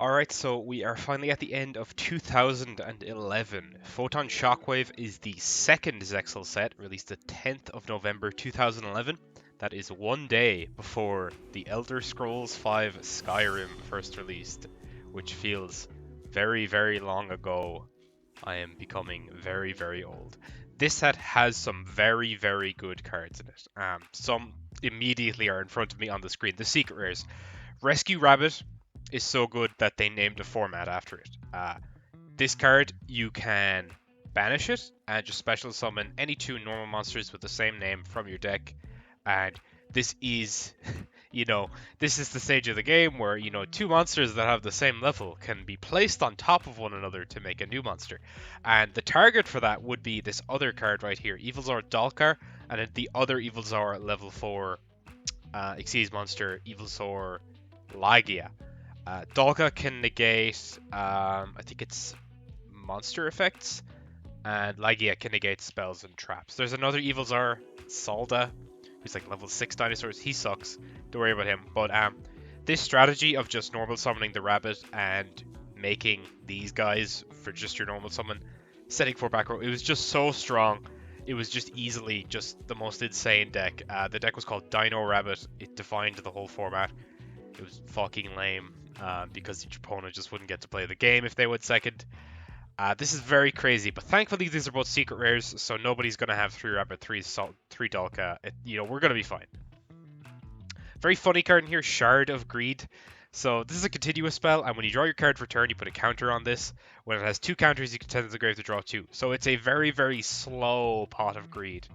Alright, so we are finally at the end of 2011. Photon Shockwave is the second Zexal set, released the 10th of November 2011. That is one day before the Elder Scrolls V Skyrim first released, which feels very, very long ago. I am becoming very, very old. This set has some very, very good cards in it. Some immediately are in front of me on the screen. The secret rares. Rescue Rabbit is so good that they named a format after it. This card, you can banish it and just special summon any two normal monsters with the same name from your deck. And this is, this is the stage of the game where, two monsters that have the same level can be placed on top of one another to make a new monster. And the target for that would be this other card right here, Evilzor Dalkar, and then the other Evilzor level 4 Xyz monster, Evilzor Lagia. Dalka can negate, I think it's monster effects, and Lagia can negate spells and traps. There's another Evilzar, Salda, who's like level 6 dinosaurs. He sucks. Don't worry about him. But this strategy of just normal summoning the rabbit and making these guys for just your normal summon, setting for back row, it was just so strong. It was just easily just the most insane deck. The deck was called Dino Rabbit. It defined the whole format. It was fucking lame because each opponent just wouldn't get to play the game if they went second. This is very crazy, but thankfully these are both secret rares, so nobody's going to have 3 Rabbit, 3 Salt, 3 Dalka. We're going to be fine. Very funny card in here, Shard of Greed. So this is a continuous spell, and when you draw your card for turn, you put a counter on this. When it has 2 counters, you can send to the grave to draw 2. So it's a very, very slow pot of greed.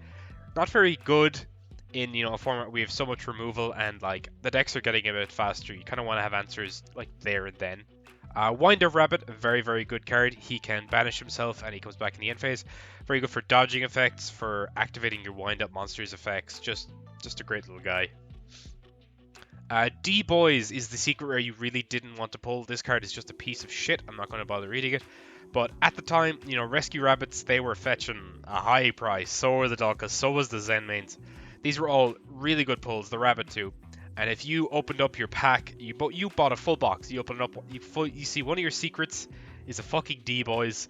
Not very good in a format where we have so much removal and like the decks are getting a bit faster. You kind of want to have answers like there and then. Wind Up Rabbit, a very, very good card. He can banish himself and he comes back in the end phase. Very good for dodging effects, for activating your Wind Up monsters effects. Just a great little guy. D-Boys is the secret rare you really didn't want to pull. This card is just a piece of shit. I'm not going to bother reading it. But at the time, Rescue Rabbits, they were fetching a high price. So were the Dalkas, so was the Zen mains. These were all really good pulls, the Rabbit too. And if you opened up your pack, you bought a full box, you open it up, you see one of your secrets is a fucking D-Boys,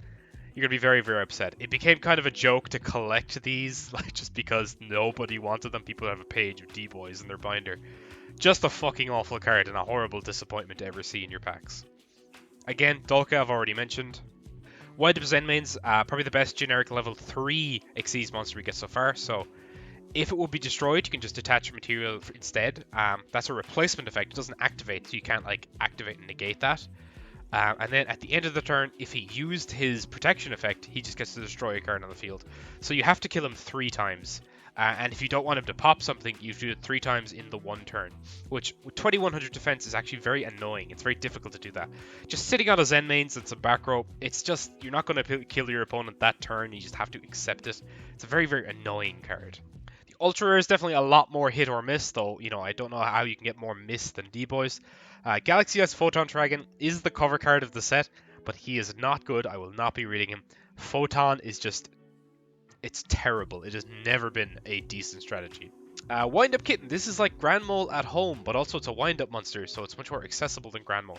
you're going to be very, very upset. It became kind of a joke to collect these, like just because nobody wanted them. People have a page of D-Boys in their binder. Just a fucking awful card and a horrible disappointment to ever see in your packs. Again, Dalka I've already mentioned. Wind Up Zen mains, probably the best generic level 3 Xyz monster we get so far, so if it will be destroyed, you can just attach a material instead. That's a replacement effect. It doesn't activate, so you can't like activate and negate that. And then at the end of the turn, if he used his protection effect, he just gets to destroy a card on the field. So you have to kill him 3 times. And if you don't want him to pop something, you do it 3 times in the one turn. Which, with 2100 defense, is actually very annoying. It's very difficult to do that. Just sitting on a Zen mains and some back row, it's just, you're not going to kill your opponent that turn. You just have to accept it. It's a very, very annoying card. Ultra Rare is definitely a lot more hit or miss, though, I don't know how you can get more miss than D-Boys. Galaxy S Photon Dragon is the cover card of the set, but he is not good. I will not be reading him. Photon is just, it's terrible. It has never been a decent strategy. Wind Up Kitten, this is like Grand Mole at home, but also it's a wind up monster, so it's much more accessible than Grand Mole.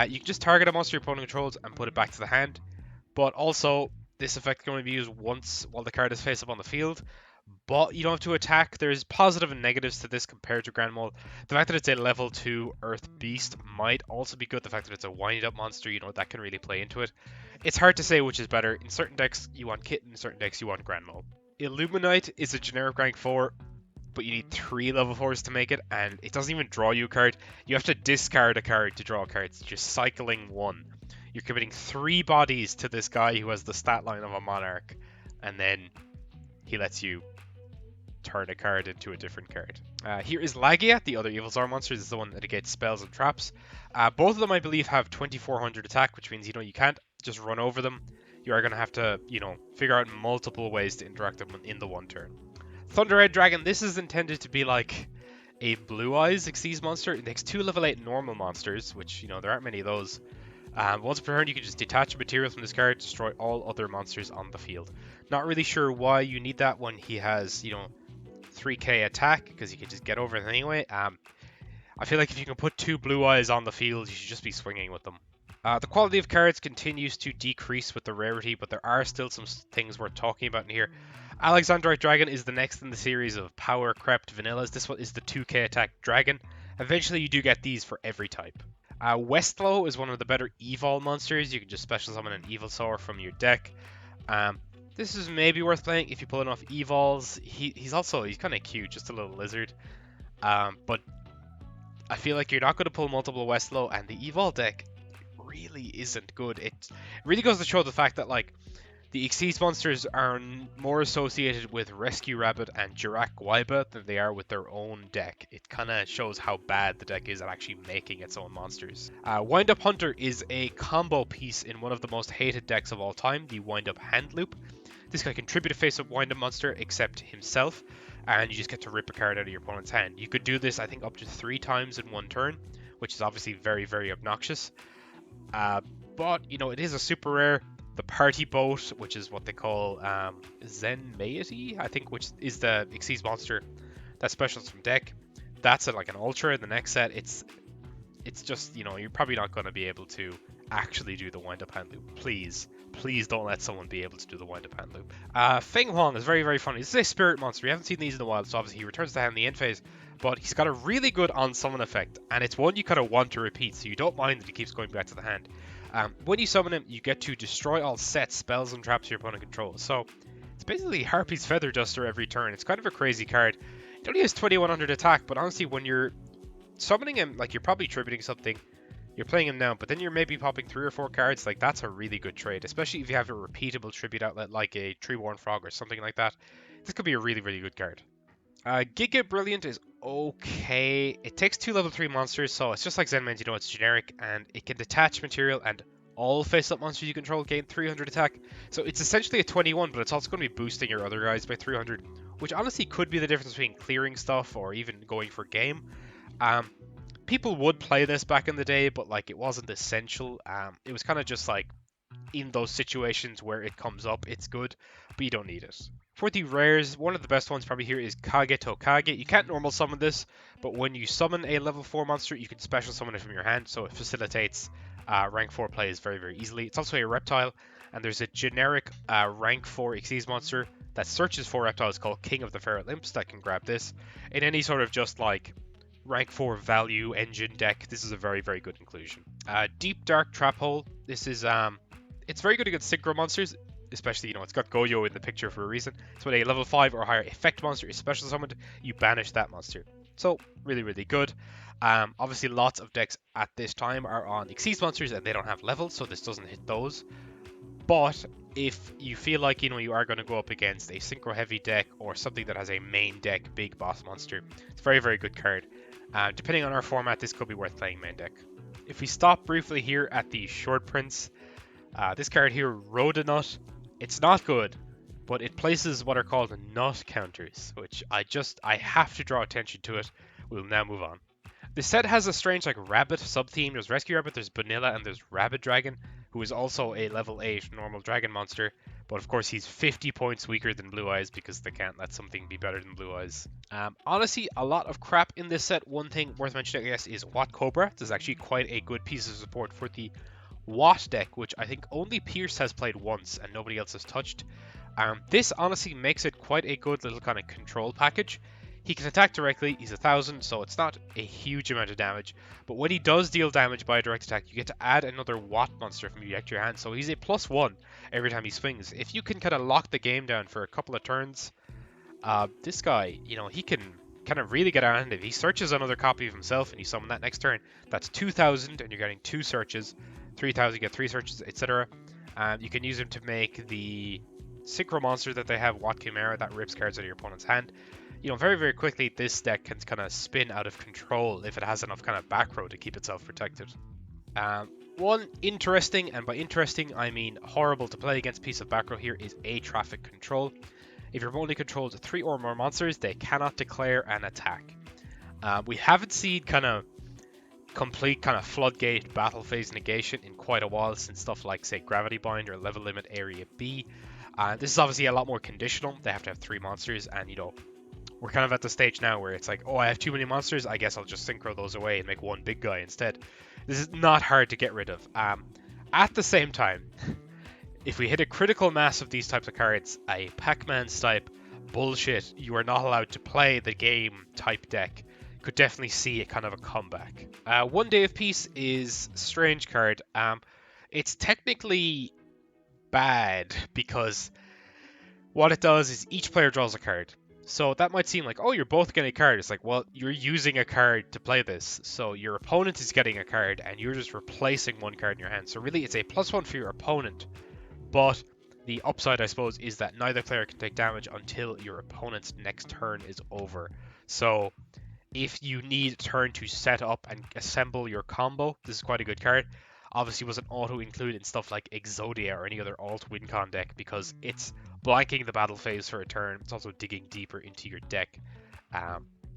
You can just target a monster your opponent controls and put it back to the hand, but also this effect can only be used once while the card is face up on the field. But you don't have to attack. There's positive and negatives to this compared to Grand Mole. The fact that it's a level 2 Earth Beast might also be good. The fact that it's a wind-up monster, that can really play into it. It's hard to say which is better. In certain decks, you want Kitten. In certain decks, you want Grand Mole. Illuminite is a generic rank 4, but you need 3 level 4s to make it, and it doesn't even draw you a card. You have to discard a card to draw a card. It's just cycling 1. You're committing 3 bodies to this guy who has the stat line of a Monarch, and then he lets you turn a card into a different card. Here is Lagia, the other Evilzar monster. This is the one that negates spells and traps. Both of them, I believe, have 2400 attack, which means, you can't just run over them. You are going to have to, figure out multiple ways to interact them in the one turn. Thunderhead Dragon, this is intended to be like a Blue Eyes Xyz monster. It takes 2 level 8 normal monsters, which, there aren't many of those. Once per turn, you can just detach a material from this card, destroy all other monsters on the field. Not really sure why you need that when he has, 3k attack, because you can just get over it anyway. I feel like if you can put 2 blue eyes on the field, you should just be swinging with them. The quality of cards continues to decrease with the rarity, but there are still some things worth talking about in here. Alexandrite Dragon is the next in the series of Power Crept Vanillas. This one is the 2k attack dragon. Eventually you do get these for every type. Westlow is one of the better Evol monsters. You can just special summon an Evilsaur from your deck. This is maybe worth playing if you pull enough Evols. He's kind of cute, just a little lizard. But I feel like you're not going to pull multiple Westlow, and the Evol deck really isn't good. It really goes to show the fact that like the Xyz monsters are more associated with Rescue Rabbit and Jirak Waiba than they are with their own deck. It kind of shows how bad the deck is at actually making its own monsters. Wind Up Hunter is a combo piece in one of the most hated decks of all time, the Wind Up Hand Loop. This guy can tribute a face-up Wind Up monster except himself, and you just get to rip a card out of your opponent's hand. You could do this, I think, up to 3 times in one turn, which is obviously very, very obnoxious. But, you know, it is a super rare. The Party Boat, which is what they call Zenmaity, I think, which is the Xyz monster that specials from deck. That's like an Ultra in the next set. It's just, you know, you're probably not going to be able to actually do the Wind Up Hand Loop. Please don't let someone be able to do the Wind Up Hand Loop. Feng Huang is very, very funny. This is a spirit monster. We haven't seen these in a while, so obviously he returns to hand in the end phase. But he's got a really good on-summon effect, and it's one you kind of want to repeat, so you don't mind that he keeps going back to the hand. When you summon him, you get to destroy all sets, spells, and traps your opponent controls. So it's basically Harpy's Feather Duster every turn. It's kind of a crazy card. It only has 2100 attack, but honestly, when you're summoning him, like, you're probably tributing something. You're playing him now, but then you're maybe popping 3 or 4 cards. Like, that's a really good trade, especially if you have a repeatable tribute outlet like a Treeworn Frog or something like that. This could be a really, really good card. Giga Brilliant is okay. It takes 2 level 3 monsters, so it's just like Zenmain, you know, it's generic, and it can detach material, and all face-up monsters you control gain 300 attack. So it's essentially a 21, but it's also going to be boosting your other guys by 300, which honestly could be the difference between clearing stuff or even going for game. People would play this back in the day, but like it wasn't essential. It was kind of just like in those situations where it comes up, it's good, but you don't need it. For the rares, one of the best ones probably here is Kage Tokage. You can't normal summon this, but when you summon a level 4 monster, you can special summon it from your hand, so it facilitates rank 4 plays very, very easily. It's also a reptile, and there's a generic rank 4 Xyz monster that searches for reptiles called King of the Feral Imps that can grab this. In any sort of just like rank 4 value engine deck, this is a very, very good inclusion. Deep Dark Trap Hole. This is it's very good against synchro monsters, especially, you know, it's got Goyo in the picture for a reason. So when a level 5 or higher effect monster is special summoned, you banish that monster. So really, really good. Obviously lots of decks at this time are on Xyz monsters and they don't have levels, so this doesn't hit those. But if you feel like, you know, you are going to go up against a synchro heavy deck or something that has a main deck big boss monster, it's a very, very good card. Depending on our format, this could be worth playing main deck. If we stop briefly here at the short prints, this card here, Rodonut, it's not good, but it places what are called nut counters, which I have to draw attention to it. We'll now move on. This set has a strange like rabbit sub-theme. There's Rescue Rabbit, there's Vanilla, and there's Rabbit Dragon, who is also a level 8 normal dragon monster. But of course he's 50 points weaker than Blue Eyes because they can't let something be better than Blue Eyes. Honestly, a lot of crap in this set. One thing worth mentioning, I guess, is Watt Cobra. This is actually quite a good piece of support for the Watt deck, which I think only Pierce has played once and nobody else has touched. This honestly makes it quite a good little kind of control package. He can attack directly, he's 1000, so it's not a huge amount of damage, but when he does deal damage by a direct attack, you get to add another Watt monster from your deck to your hand, so he's a +1 every time he swings. If you can kind of lock the game down for a couple of turns, this guy, you know, he can kind of really get out of it. If he searches another copy of himself and you summon that next turn, that's 2000 and you're getting 2 searches, 3000 you get 3 searches, etc. You can use him to make the synchro monster that they have, Watt Chimera, that rips cards out of your opponent's hand. You know, very, very quickly, this deck can kind of spin out of control if it has enough kind of back row to keep itself protected. One interesting, and by interesting, I mean horrible to play against piece of back row here is A Traffic Control. If your opponent controls 3 or more monsters, they cannot declare an attack. We haven't seen kind of complete kind of floodgate battle phase negation in quite a while since stuff like, say, Gravity Bind or Level Limit Area B. This is obviously a lot more conditional. They have to have 3 monsters, and, you know, we're kind of at the stage now where it's like, oh, I have too many monsters, I guess I'll just synchro those away and make one big guy instead. This is not hard to get rid of. At the same time, if we hit a critical mass of these types of cards, a Pac-Man type bullshit, you are not allowed to play the game type deck, could definitely see a kind of a comeback. One Day of Peace is a strange card. It's technically bad because what it does is each player draws a card. So that might seem like, oh, you're both getting a card. It's like, well, you're using a card to play this. So your opponent is getting a card and you're just replacing one card in your hand. So really it's a +1 for your opponent. But the upside, I suppose, is that neither player can take damage until your opponent's next turn is over. So if you need a turn to set up and assemble your combo, this is quite a good card. Obviously wasn't auto-include in stuff like Exodia or any other alt WinCon deck because it's blanking the battle phase for a turn. It's also digging deeper into your deck.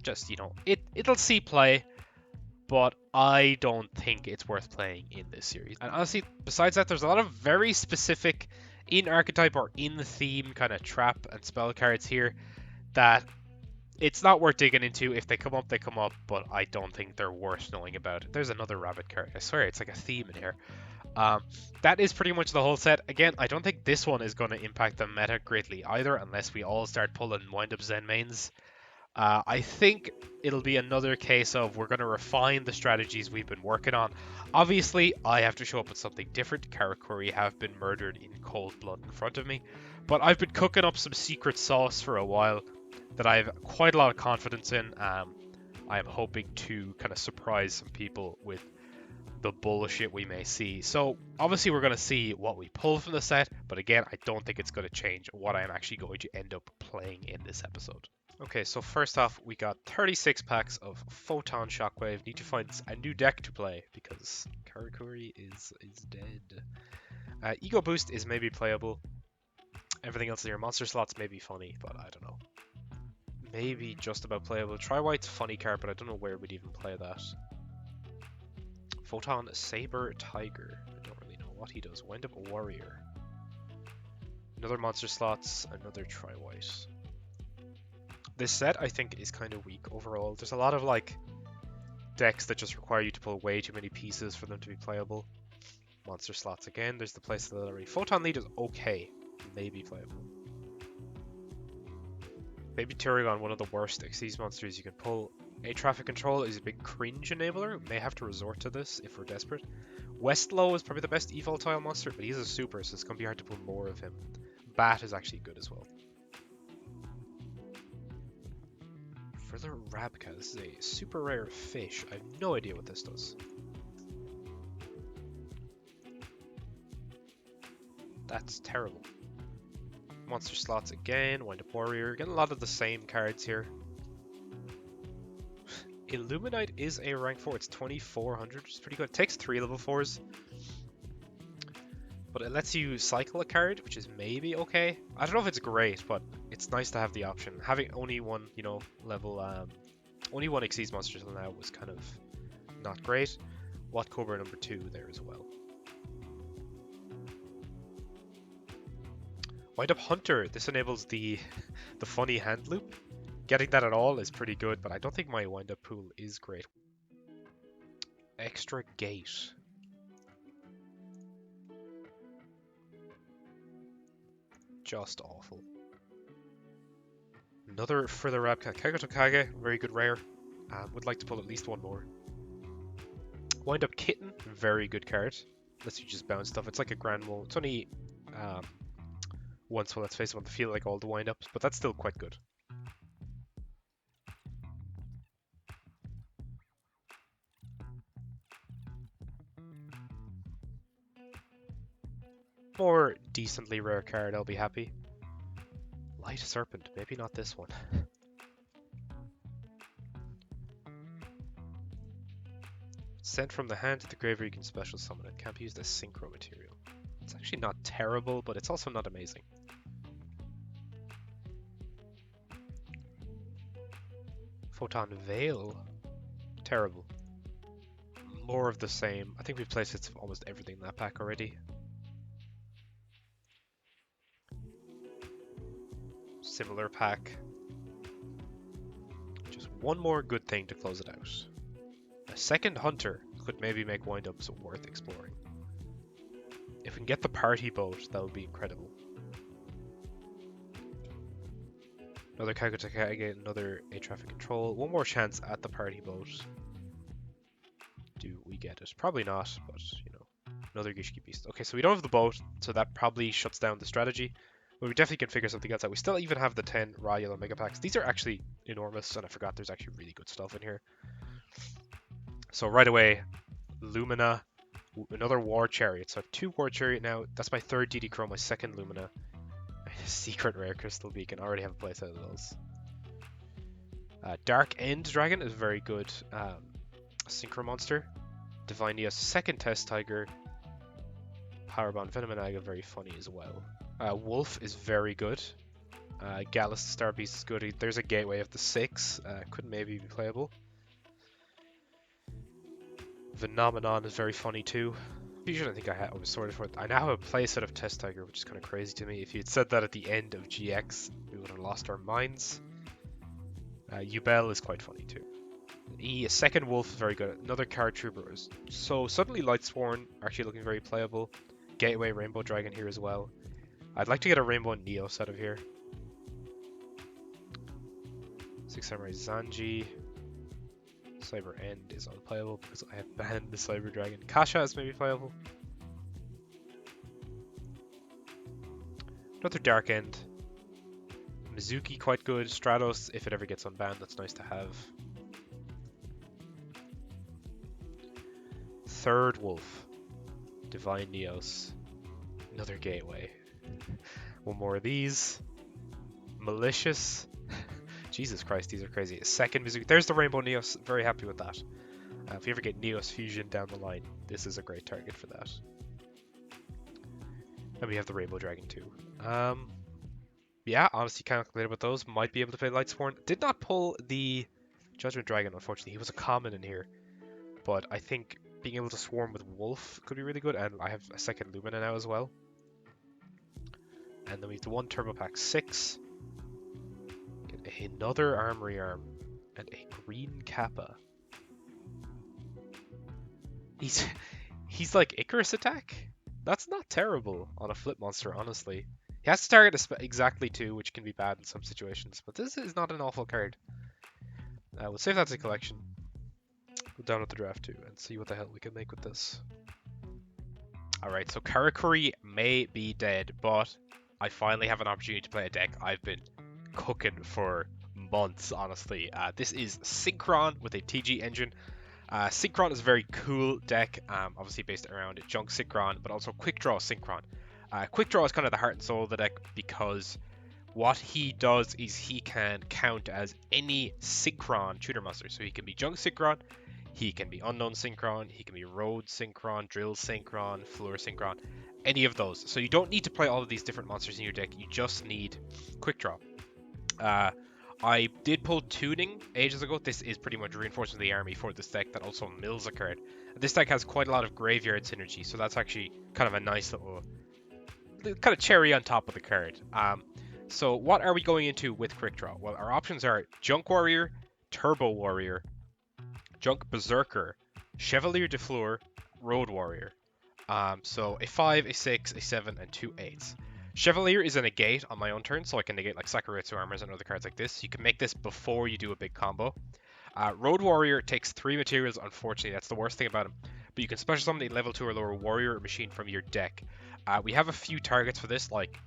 Just, you know, it'll see play, but I don't think it's worth playing in this series. And honestly, besides that, there's a lot of very specific in archetype or in theme kind of trap and spell cards here that it's not worth digging into. If they come up, they come up, but I don't think they're worth knowing about. There's another rabbit card. I swear, it's like a theme in here. That is pretty much the whole set. Again, I don't think this one is going to impact the meta greatly either, unless we all start pulling wind-up Zen mains. I think it'll be another case of we're going to refine the strategies we've been working on. Obviously, I have to show up with something different. Karakuri have been murdered in cold blood in front of me, but I've been cooking up some secret sauce for a while that I have quite a lot of confidence in. I am hoping to kind of surprise some people with the bullshit we may see. So obviously we're going to see what we pull from the set, but again, I don't think it's going to change what I am actually going to end up playing in this episode. Okay, so first off, we got 36 packs of Photon Shockwave. Need to find a new deck to play because Karakuri is dead. Ego Boost is maybe playable. Everything else in your monster slots may be funny, but I don't know. Maybe just about playable. Tri-White's funny card, but I don't know where we'd even play that. Photon Saber Tiger. I don't really know what he does. Wind up a Warrior. Another monster slots, another Tri-White. This set, I think, is kind of weak overall. There's a lot of, like, decks that just require you to pull way too many pieces for them to be playable. Monster slots again. There's the place that already. Photon Lead is okay. Maybe playable. Maybe Tyrion, one of the worst Xyz monsters you can pull. A Traffic Control is a big cringe enabler. We may have to resort to this if we're desperate. Westlow is probably the best e-volatile monster, but he's a super, so it's going to be hard to pull more of him. Bat is actually good as well. Further Rabka, this is a super rare fish. I have no idea what this does. That's terrible. Monster slots again, Wind Up Warrior. Getting a lot of the same cards here. Illuminite is a rank 4. It's 2400, which is pretty good. It takes 3 level 4s. But it lets you cycle a card, which is maybe okay. I don't know if it's great, but it's nice to have the option. Having only one, you know, level, only one Xyz monster till now was kind of not great. Watt Cobra number 2 there as well. Wind Up Hunter. This enables the funny hand loop. Getting that at all is pretty good, but I don't think my wind up pool is great. Extra Gate. Just awful. Another further Rabka. Kage, very good rare. Would like to pull at least one more. Wind Up Kitten, very good card. Lets you just bounce stuff. It's like a Grand Mole. It's only once, well, let's face it, on the field like all the wind ups, but that's still quite good. More decently rare card, I'll be happy. Light Serpent, maybe not this one. Sent from the hand to the graveyard, you can special summon it. Can't be used as synchro material. It's actually not terrible, but it's also not amazing. Photon Veil. Terrible. More of the same. I think we've placed hits of almost everything in that pack already. Similar pack. one more good thing to close it out. A second hunter could maybe make wind-ups worth exploring. If we can get the party boat, that would be incredible. Another Kagotakage, another air traffic control. One more chance at the party boat. Do we get it? Probably not, but you know, another Gishki beast. Okay, so we don't have the boat, so that probably shuts down the strategy. But we definitely can figure something else out. We still even have the 10 raw yellow mega packs. These are actually enormous, and I forgot there's actually really good stuff in here. So right away, Lumina, another War Chariot. So I have 2 War Chariot now. That's my 3rd DD Chrome, my 2nd Lumina. Secret Rare Crystal Beacon. I already have a place out of those. Dark End Dragon is very good. Synchro Monster. Divine Neos, 2nd Test Tiger. Powerbomb Venomanaga, very funny as well. Wolf is very good. Gallus Star Beast is good. There's a Gateway of the 6. Could maybe be playable. Phenomenon is very funny too. Usually I think I was sorted for it. I now have a playset of Test Tiger, which is kind of crazy to me. If you had said that at the end of GX, we would have lost our minds. Ubel is quite funny too. A 2nd Wolf is very good. Another Card Trooper. So suddenly Lightsworn actually looking very playable. Gateway Rainbow Dragon here as well. I'd like to get a Rainbow Neos out of here. 6 Samurai Zanji. Cyber End is unplayable because I have banned the Cyber Dragon. Kasha is maybe playable. Another Dark End. Mizuki quite good. Stratos, if it ever gets unbanned, that's nice to have. 3rd Wolf. Divine Neos. Another Gateway. One more of these. Malicious. Jesus Christ, these are crazy. 2nd Mizuki. There's the Rainbow Neos. Very happy with that. If you ever get Neos Fusion down the line, this is a great target for that. And we have the Rainbow Dragon too. Yeah, honestly, can't calculate with those. Might be able to play Lightsworn. Did not pull the Judgment Dragon, unfortunately. He was a common in here. But I think being able to swarm with Wolf could be really good. And I have a 2nd Lumina now as well. And then we have the 1 Turbo Pack 6. Get another Armory Arm. And a green Kappa. He's like Icarus Attack? That's not terrible on a flip monster, honestly. He has to target exactly 2, which can be bad in some situations, but this is not an awful card. We'll save that to collection. Go down with the draft too and see what the hell we can make with this. Alright, so Karakuri may be dead, but I finally have an opportunity to play a deck I've been cooking for months, honestly. This is Synchron with a TG engine. Synchron is a very cool deck, obviously based around Junk Synchron, but also Quick Draw Synchron. Quick Draw is kind of the heart and soul of the deck because what he does is he can count as any Synchron tutor monster. So he can be Junk Synchron, he can be Unknown Synchron, he can be Road Synchron, Drill Synchron, Floor Synchron, any of those. So you don't need to play all of these different monsters in your deck, you just need Quick Draw. I did pull Tuning ages ago. This is pretty much reinforcing the army for this deck that also mills a card. This deck has quite a lot of graveyard synergy, so that's actually kind of a nice little kind of cherry on top of the card. So what are we going into with Quick Draw? Well, our options are Junk Warrior, Turbo Warrior, Junk Berserker, Chevalier de Fleur, Road Warrior. So a 5, a 6, a 7, and 2 8s. Chevalier is a negate on my own turn, so I can negate like Sakuretsu Armors and other cards like this. You can make this before you do a big combo. Road Warrior takes 3 materials, unfortunately. That's the worst thing about him. But you can special summon a level 2 or lower warrior or machine from your deck. We have a few targets for this, like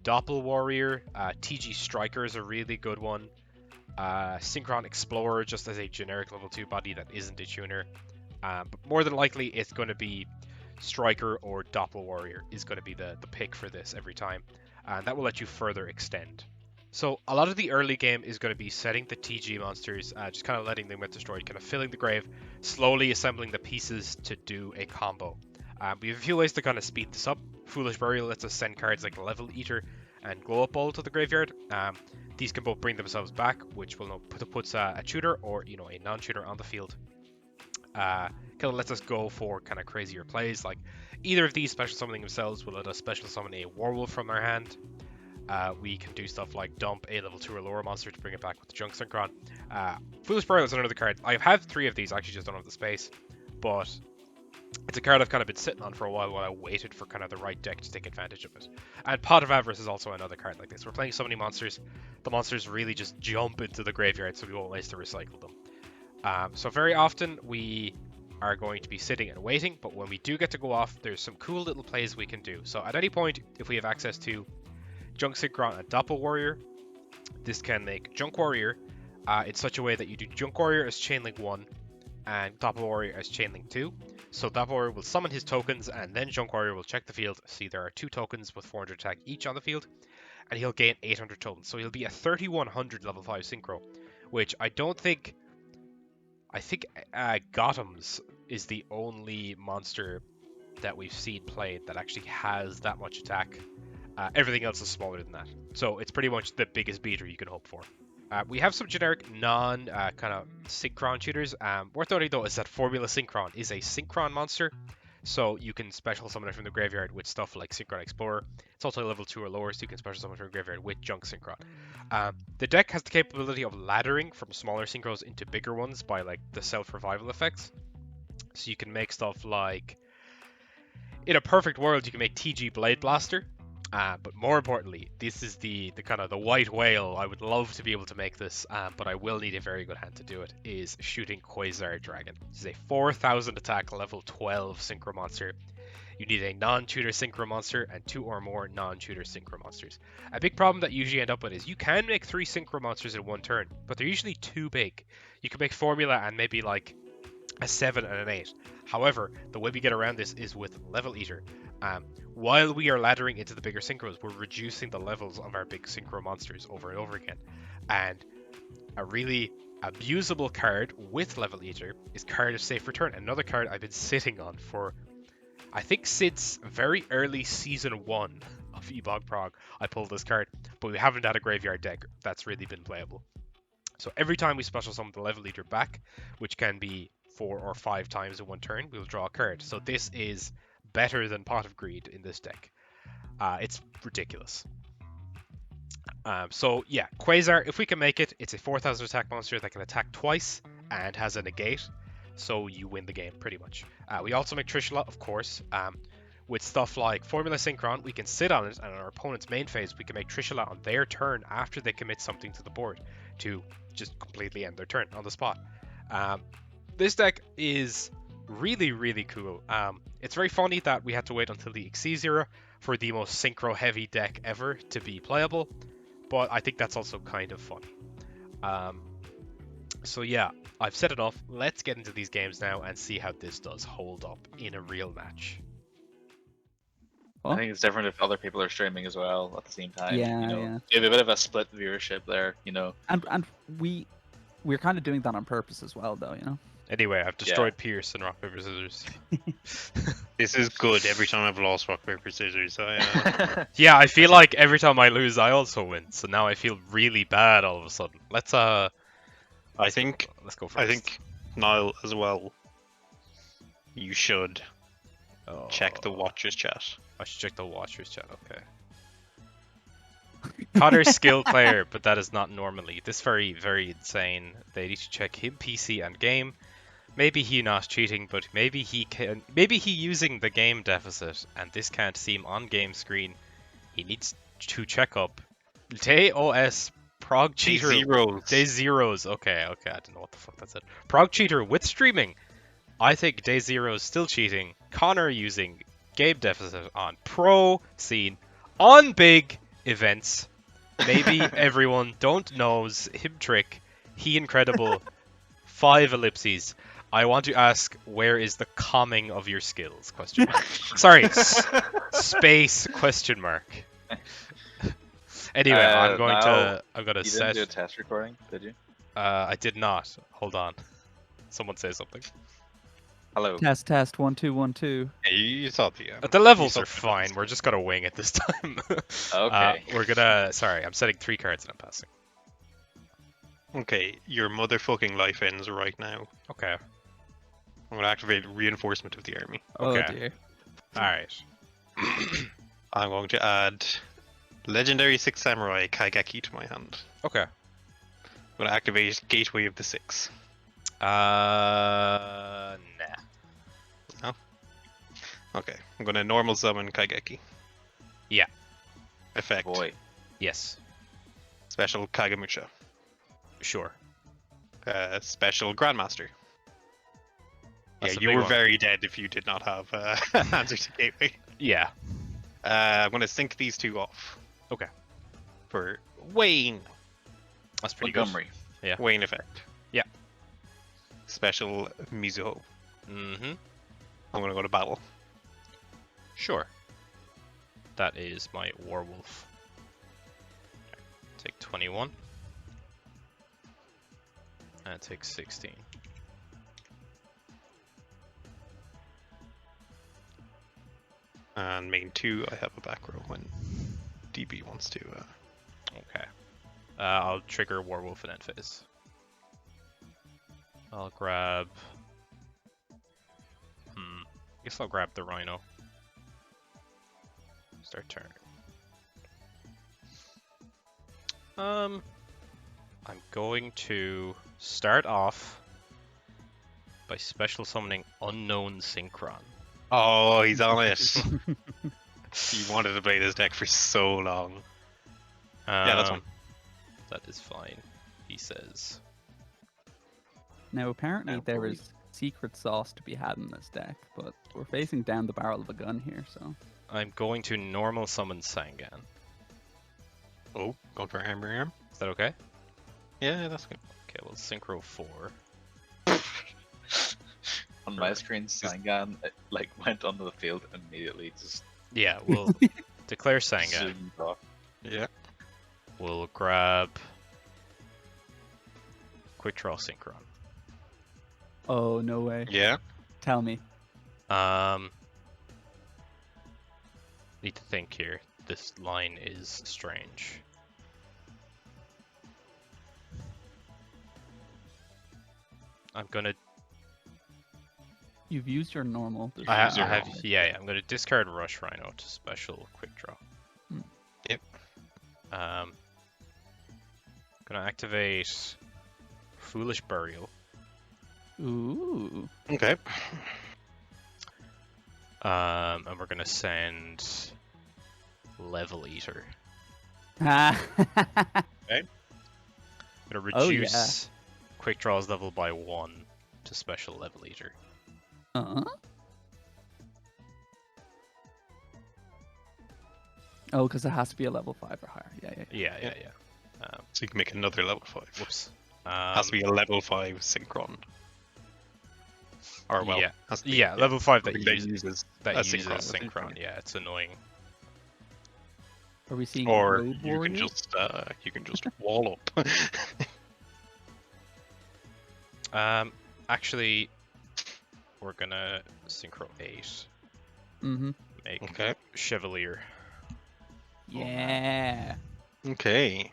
Doppel Warrior, TG Striker is a really good one. Synchron Explorer, just as a generic level 2 body that isn't a tuner. But more than likely, it's going to be Striker or Doppel Warrior is going to be the pick for this every time. And that will let you further extend. So a lot of the early game is going to be setting the TG monsters, just kind of letting them get destroyed, kind of filling the grave, slowly assembling the pieces to do a combo. We have a few ways to kind of speed this up. Foolish Burial lets us send cards like Level Eater and Glow Up Ball to the graveyard. These can both bring themselves back, which will puts a tutor or a non-tutor on the field. Kind of lets us go for kind of crazier plays, like either of these special summoning themselves will let us special summon a Werewolf from our hand. we can do stuff like dump a level 2 or lower monster to bring it back with the Junk Synchron. Foolish Burial is another card. I have 3 of these, I actually just don't have the space, but it's a card I've kind of been sitting on for a while I waited for kind of the right deck to take advantage of it. And Pot of Avarice is also another card like this. We're playing so many monsters, the monsters really just jump into the graveyard, so we won't waste to recycle them. So very often we are going to be sitting and waiting, but when we do get to go off, there's some cool little plays we can do. So at any point, if we have access to Junk Synchron and Doppel Warrior, this can make Junk Warrior in such a way that you do Junk Warrior as Chainlink 1 and Doppel Warrior as Chainlink 2. So Doppel Warrior will summon his tokens, and then Junk Warrior will check the field, see there are 2 tokens with 400 attack each on the field, and he'll gain 800 tokens. So he'll be a 3100 level 5 synchro, which I think Gotham's is the only monster that we've seen played that actually has that much attack. Everything else is smaller than that. So it's pretty much the biggest beater you can hope for. We have some generic kind of Synchron cheaters. Worth noting though is that Formula Synchron is a Synchron monster, so you can special summon it from the graveyard with stuff like Synchron Explorer. It's also level 2 or lower, so you can special summon from the graveyard with Junk Synchron. The deck has the capability of laddering from smaller synchros into bigger ones by like the self-revival effects. So you can make stuff like, in a perfect world, you can make TG Blade Blaster. But more importantly, this is the kind of the white whale. I would love to be able to make this, but I will need a very good hand to do it, is shooting Quasar Dragon. This is a 4000 attack level 12 synchro monster. You need a non-tutor synchro monster and 2 or more non-tutor synchro monsters. A big problem that you usually end up with is you can make 3 synchro monsters in one turn, but they're usually too big. You can make Formula and maybe like a 7 and an 8. However, the way we get around this is with Level Eater. While we are laddering into the bigger synchros, we're reducing the levels of our big synchro monsters over and over again. And a really abusable card with Level Eater is Card of Safe Return, another card I've been sitting on for, I think, since very early Season 1 of Ebog Prog. I pulled this card, but we haven't had a graveyard deck that's really been playable. So every time we special summon the Level Eater back, which can be 4 or 5 times in one turn, we'll draw a card. So this is better than Pot of Greed in this deck. It's ridiculous. So yeah, Quasar, if we can make it, it's a 4000 attack monster that can attack twice and has a negate, so you win the game pretty much. We also make Trishula, of course. With stuff like Formula Synchron, we can sit on it, and on our opponent's main phase, we can make Trishula on their turn after they commit something to the board to just completely end their turn on the spot. This deck is really, really cool. It's very funny that we had to wait until the Xyz era for the most synchro heavy deck ever to be playable, but I think that's also kind of funny. So yeah, I've said enough. Let's get into these games now and see how this does hold up in a real match. I think it's different if other people are streaming as well at the same time. Yeah, you know, yeah. you have a bit of a split viewership there, you know. And we're kind of doing that on purpose as well, though, you know. Anyway, I've destroyed Pierce in Rock, Paper, Scissors. This is good. Every time I've lost Rock, Paper, Scissors, Yeah, I feel like every time I lose, I also win. So now I feel really bad all of a sudden. Let's I think go first. I think Niall as well. You should check the watchers chat. I should check the watchers chat. Okay. Connor's skill player, but that is not normally. This very, very insane. They need to check him PC and game. Maybe he not cheating, but maybe he can. Maybe he using the game deficit, and this can't seem on game screen. He needs to check up. Day OS Prog cheater. Day zeros. Okay. I didn't know what the fuck that said. Prog cheater with streaming. I think Day Zero is still cheating. Connor using game deficit on pro scene on big events. Maybe everyone don't knows him trick. He incredible. 5 ellipses. I want to ask, where is the calming of your skills? Question mark. Sorry, space question mark. Anyway, I'm gonna You set. didn't do a test recording, did you? I did not. Hold on. Someone say something. Hello. Test 1 2 1 2. Yeah, you thought The levels are fine. We're just gonna wing it this time. Okay. We're gonna. Sorry, I'm setting 3 cards and I'm passing. Okay, your motherfucking life ends right now. Okay. I'm gonna activate reinforcement of the army. Okay. Oh dear. All right. I'm going to add Legendary 6 Samurai Kaigeki to my hand. Okay. I'm gonna activate Gateway of the Six. Nah. No? Okay, I'm gonna normal summon Kaigeki. Yeah. Effect. Boy. Yes. Special Kagamusha. Sure. Special Grandmaster. That's Yeah, a you big were one. very dead if you did not have answer to Gateway. Yeah. I'm gonna sync these two off. Okay. For Wayne. That's pretty Montgomery. good. Yeah. Wayne effect. Yeah. Special Mizuho. Mm-hmm. I'm gonna go to battle. Sure. That is my werewolf. Take 21. And take 16. And main 2, I have a back row when DB wants to. Okay. I'll trigger werewolf and end phase. I'll grab. I guess I'll grab the rhino. Start turn. I'm going to start off by special summoning Unknown Synchron. Oh, he's on it. He wanted to play this deck for so long. Yeah, that's fine. That is fine, he says. Now, apparently Oh, there boy. is secret sauce to be had in this deck, but we're facing down the barrel of a gun here, so... I'm going to normal summon Sangan. Oh, going for Hammer Arm? Is that okay? Yeah, that's good. Okay, well, Synchro 4. On my screen, Sangan like went onto the field and immediately just Yeah, we'll declare Sangan. zoomed off. Yeah. We'll grab Quick Draw Synchron. Oh, no way. Yeah. Tell me. Need to think here. This line is strange. I'm gonna. You've used your normal. I have. Zero. Yeah, I'm gonna discard Rush Rhino to special Quick Draw. Yep. Gonna activate Foolish Burial. Ooh. Okay. And we're gonna send Level Eater. Ah. Gonna Oh, yeah. reduce Quick Draw's level by 1 to special Level Eater. Uh-huh. Oh, because it has to be a level 5 or higher. Yeah. Yeah. So you can make another level 5. Whoops. Has to be a level 5 synchron. Or well, yeah, has to be, yeah, level 5 something that uses a synchron. Yeah, it's annoying. Are we seeing Or Road you can Warrior? just wall up. Actually, we're gonna synchro 8. Mm-hmm. Make Okay. Chevalier. Yeah. Okay.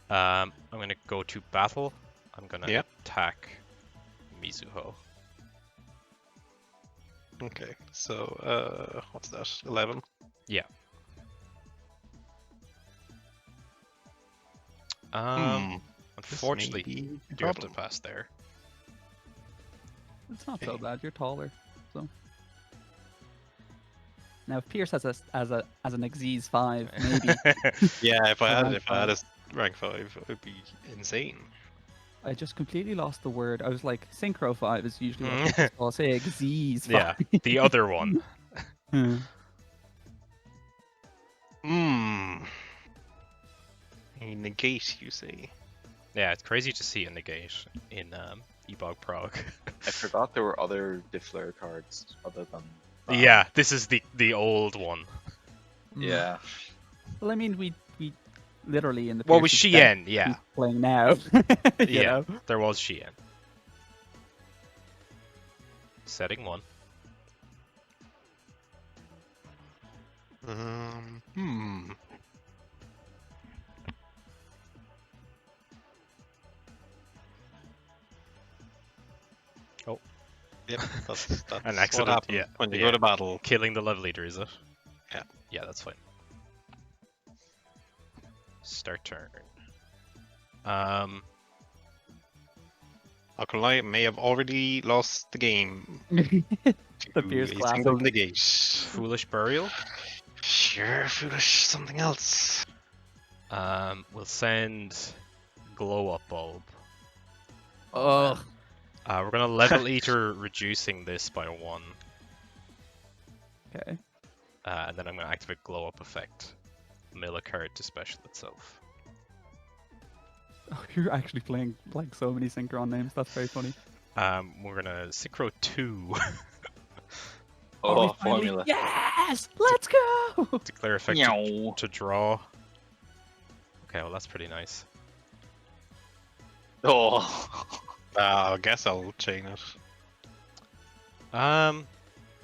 I'm gonna go to battle. I'm gonna Yep. attack Mizuho. Okay. So what's that? 11. Yeah. This Unfortunately, may be a do have to problem. pass there. It's not so Okay. bad. You're taller, so. Now, if Pierce has an Xyz 5, maybe. Yeah, if I Rank had a rank 5, it would be insane. I just completely lost the word. I was like, Synchro 5 is usually what people call, say, Xyz 5. Yeah, the other one. Hmm. A negate, you say? Yeah, it's crazy to see a negate in Ebog Prog. I forgot there were other Diffler cards other than. Yeah, this is the old one. Yeah. Well, I mean, we literally in the. Well, with Pierce's deck, Shien, yeah. he's playing now. you Yeah, know? there was Shien. Setting 1. Oh. Yep, that's An what accident, happens yeah. when you Yeah. go to battle. Killing the level leader, is it? Yeah. Yeah, that's fine. Start turn. Not gonna lie, may have already lost the game. The Pierce A classic. single negate. Foolish Burial. Sure, foolish. Something else. We'll send Glow Up Bulb. Oh, We're gonna level eater, reducing this by 1. okay. And then I'm gonna activate Glow Up effect. Mill a card to special itself. Oh, you're actually playing like so many Synchron names. That's very funny. We're gonna Synchro 2. Oh, we finally- formula. Yes! Let's go! Declare effect Meow. to draw. Okay, well that's pretty nice. Oh. I guess I'll chain it.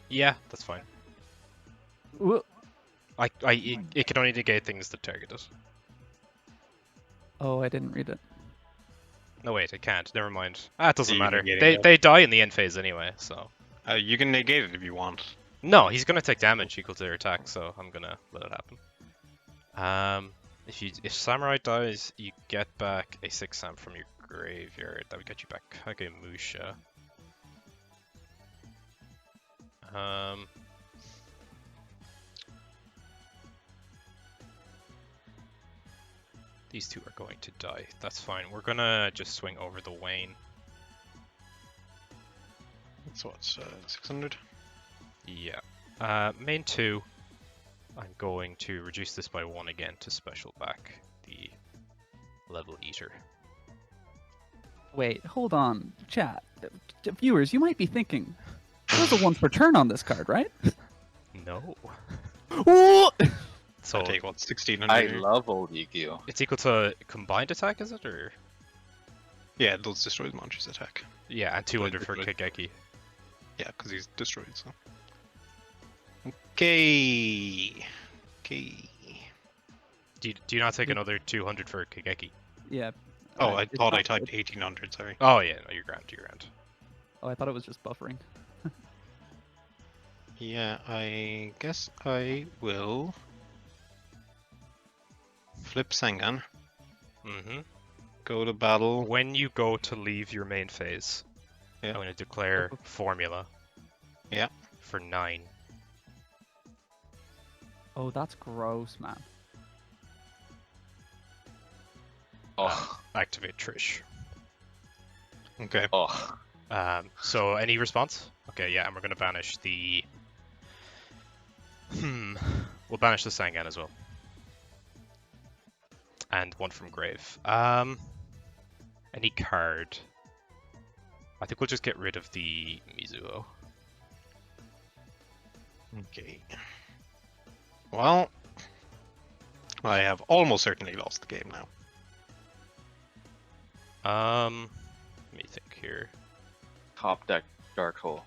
Yeah, that's fine. Whoa. It can only negate things that target it. Oh, I didn't read it. No wait, it can't. Never mind. Ah, it doesn't You matter. negating They it. they die in the end phase anyway, so. You can negate it if you want. No, he's gonna take damage equal to their attack, so I'm gonna let it happen. If Samurai dies, you get back a 6 Sam from your graveyard. That would get you back Kagemusha. These two are going to die. That's fine. We're gonna just swing over the Wayne. That's what, 600? Yeah. Main 2. I'm going to reduce this by 1 again to special back the level eater. Wait, hold on. Chat. Viewers, you might be thinking, there's a 1 per turn on this card, right? No. Ooh! So I take what, 1600? I love old Yugioh. it's equal to combined attack, is it? Or Yeah, it does destroy the monster's attack. yeah, and 200 for Destroy. Kageki. Yeah, because he's destroyed, so. Okay. Okay. Do you not take another 200 for Kageki? Yeah. Oh, I it's thought I not- typed 1800, sorry. Oh yeah, no, you're grand, you're grand. Oh, I thought it was just buffering. Yeah, I guess I will flip Sengan, Mm-hmm. go to battle. When you go to leave your main phase, Yeah. I'm going to declare formula. Yeah. For 9. Oh, that's gross, man. Oh. Activate Trish. Okay. Oh. So any response? Okay, yeah, and we're going to banish the... We'll banish the Sangan as well. And 1 from Grave. Any card. I think we'll just get rid of the Mizuo. Okay. Well, I have almost certainly lost the game now. Let me think here. Top deck Dark Hole.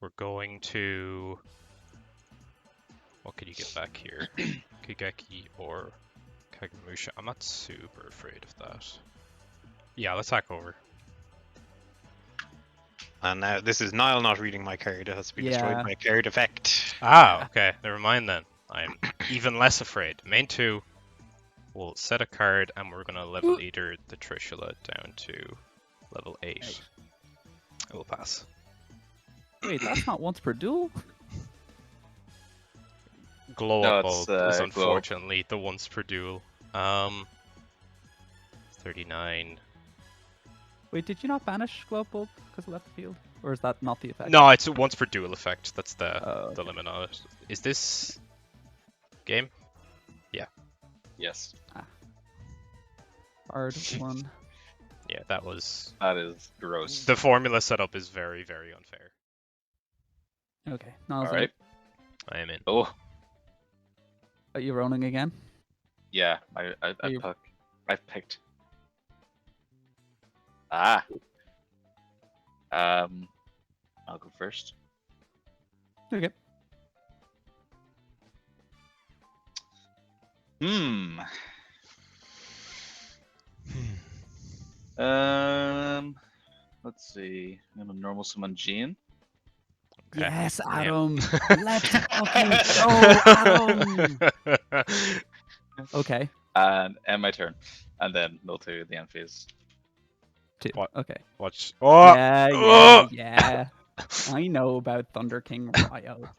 We're going to... What could you get back here? Kageki or Kagemusha? I'm not super afraid of that. Yeah, let's hack over. And now this is Niall not reading my card. It has to be destroyed Yeah. by a card effect. Ah, okay. Never mind then. I'm even less afraid. Main 2. We'll set a card and we're going to level eater the Trishula down to level 8. Eight. It will pass. Wait, that's not once per duel? Glow No, Up it's, Bulb is Glow Up. unfortunately the once per duel. 39. Wait, did you not banish Glow Bulb because it left the field? Or is that not the effect? No, it's a once per duel effect. That's the Okay. limit on it. Is this game? Yes. Hard one. Yeah, that was... That is gross. The formula setup is very, very unfair. Okay, now Alright. I am in. Oh. Are you rolling again? Yeah, I you- I've picked. Ah. I'll go first. Okay. Let's see. I'm gonna normal summon Jean. Yes, Yeah. Adam. Let's fucking go, Adam. Okay. And end my turn. And then mill to the end phase. 2. What? Okay. Watch. Oh! Yeah. I know about Thunder King Ryo.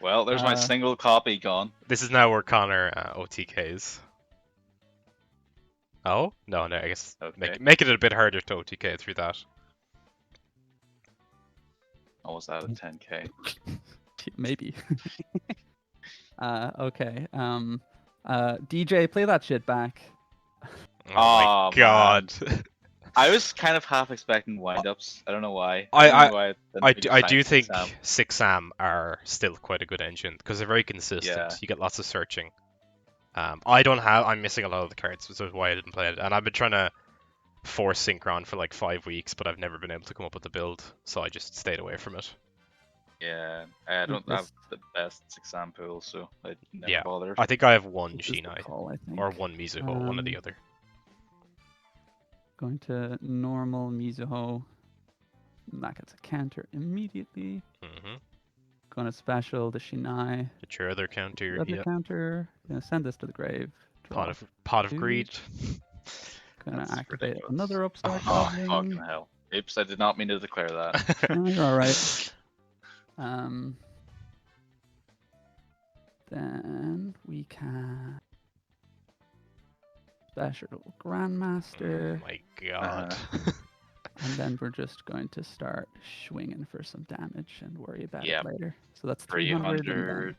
Well, there's my single copy gone. This is now where Connor OTKs. Oh? No, I guess Okay. make it a bit harder to OTK through that. Almost out of 10k. Maybe. Okay. DJ, play that shit back. Oh my man. god. I was kind of half expecting wind-ups. I don't know why. I do think 6am. 6am are still quite a good engine because they're very consistent. Yeah. You get lots of searching. I'm missing a lot of the cards, which is why I didn't play it. And I've been trying to force Synchron for like 5 weeks, but I've never been able to come up with a build, so I just stayed away from it. Yeah, I don't have the best 6am pool, so I never bothered. I think I have one This is the Shinai call, I think. or one Mizuho, one or the other. Going to normal Mizuho. That gets a counter immediately. Mm-hmm. Going to special the Shinai. Get your other counter. Other Yep. counter. Gonna send this to the grave. Draw Pot of 2. greed. Gonna That's activate ridiculous. another upstart Oh, goblin. fucking hell. Oops, I did not mean to declare that. No, you're alright. Then we can special Grandmaster, Oh my god. and then we're just going to start swinging for some damage and worry about Yep. it later. So that's 300 300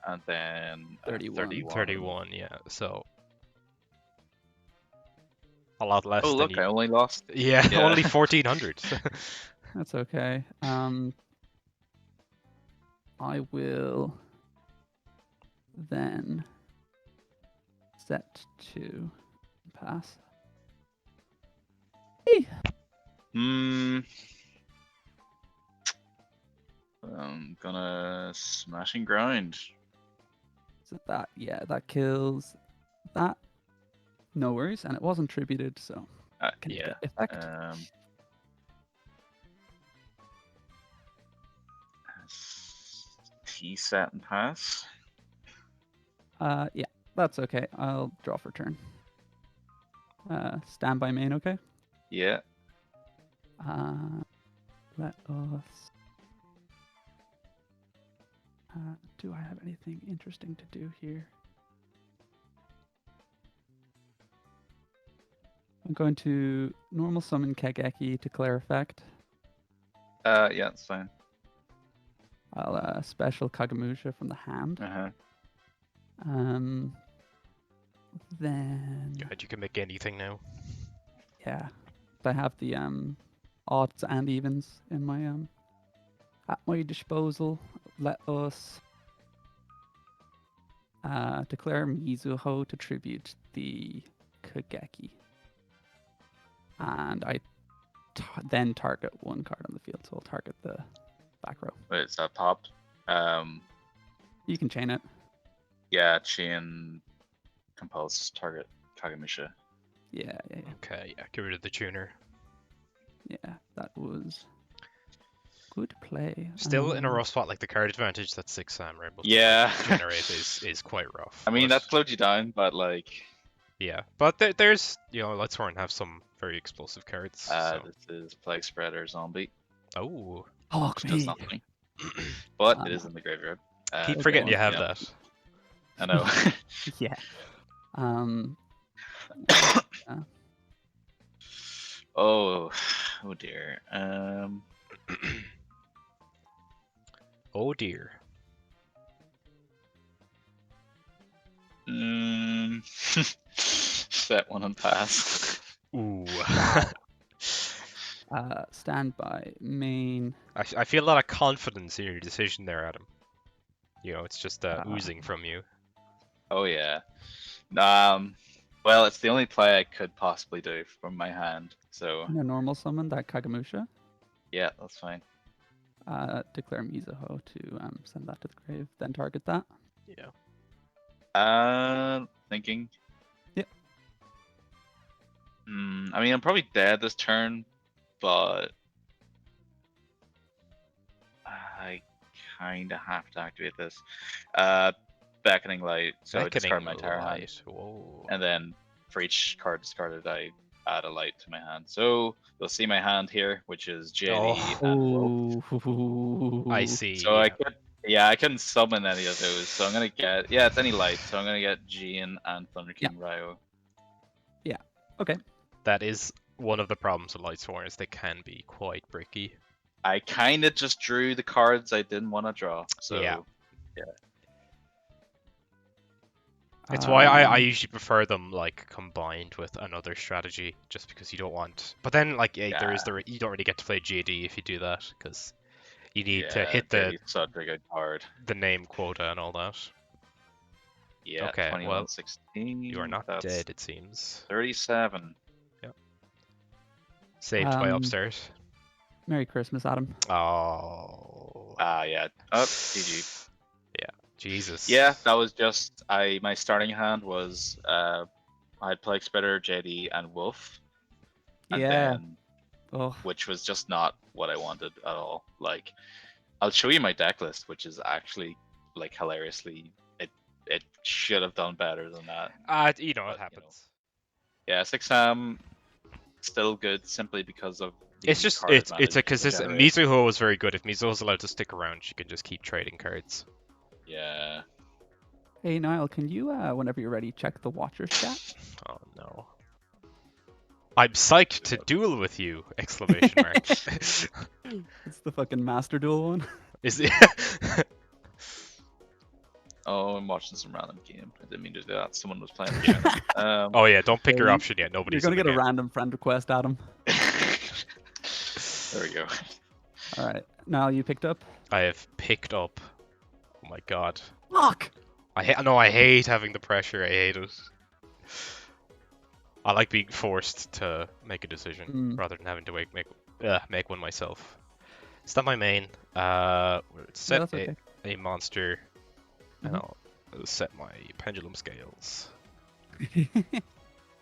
and then 31. 31, yeah. So a lot less. Oh look, than I only lost. Yeah, Yeah. only 1400. That's okay. I will then set to pass. I'm gonna smash and grind. So that, yeah, that kills that. No worries, and it wasn't tributed, so can Yeah. get effect. T set and pass. Yeah, that's okay. I'll draw for turn. Stand by main, okay? Yeah. Let us. Do I have anything interesting to do here? I'm going to normal summon Kageki, declare effect. Yeah, it's fine. I'll special Kagamusha from the hand. Then God, you can make anything now. yeah, I have the odds and evens in my at my disposal. Let us declare Mizuho to tribute the Kageki, and I then target one card on the field. So I'll target the back row. Wait, is that popped? You can chain it. Yeah, chain compulse target Kagamisha. Yeah. Okay, yeah, get rid of the tuner. Yeah, that was good play. Still in a rough spot, like the card advantage that 6am are able to Yeah. generate is quite rough. I mean, but, that slowed you down, but like. Yeah, but there's, Let's Horn have some very explosive cards. So. This is Plague Spreader Zombie. Oh. Fuck Which does me. nothing. But it is in the graveyard. Keep forgetting you have that. I know. Yeah. Oh dear. Oh dear. Set one and pass. Ooh. Stand by main. I feel a lot of confidence in your decision there, Adam. It's just oozing from you. Oh yeah. Well, it's the only play I could possibly do from my hand. So. A normal summon that Kagamusha. Yeah, that's fine. Declare Mizuho to send that to the grave, then target that. Yeah. Thinking. Yeah. I mean, I'm probably dead this turn, but I kind of have to activate this. Beckoning light. So I discard my entire hand, light. Whoa. and then for each card discarded, I add a light to my hand. So you'll see my hand here, which is JD and Wolf. I see. So I couldn't summon any of those. So I'm gonna get it's any light. So I'm gonna get Jean and Thunder King Ryo. Okay. That is one of the problems with Lightsworn is they can be quite bricky. I kind of just drew the cards I didn't want to draw. So Yeah. It's why I Um, usually prefer them like combined with another strategy, just because you don't want. But then like there is you don't really get to play JD if you do that because you need to hit the such a good card. the name quota and all that. Yeah. Okay, well, 2116. You are not That's dead, it seems. 37. Saved by upstairs. Merry Christmas, Adam. Oh. Yeah. Oh, GG. Jesus. Yeah, that was just my starting hand was I had Plague Spitter, JD, and Wolf. And Yeah. then Oh, which was just not what I wanted at all. Like, I'll show you my deck list, which is actually like hilariously it should have done better than that. It But, happens. Yeah, 6 still good simply because of the It's just card it's advantage a it consistent. generates. Mizuho was very good. If Mizuho's allowed to stick around, she can just keep trading cards. Yeah. hey Niall, can you whenever you're ready check the Watchers chat? Oh no. I'm psyched to duel with you! Exclamation mark. It's the fucking Master Duel one. Is it? Oh, I'm watching some random game. I didn't mean to do that. Someone was playing. Oh yeah, don't pick Yeah, your you- option yet. You're Nobody's gonna in the get a game. random friend request, Adam. There we go. All right, Niall, you picked up. I have picked up. Oh my god. Fuck. I hate having the pressure. I hate it. I like being forced to make a decision rather than having to make one myself. Is that my main? Set that's okay. a monster, and Mhm. I'll set my pendulum scales.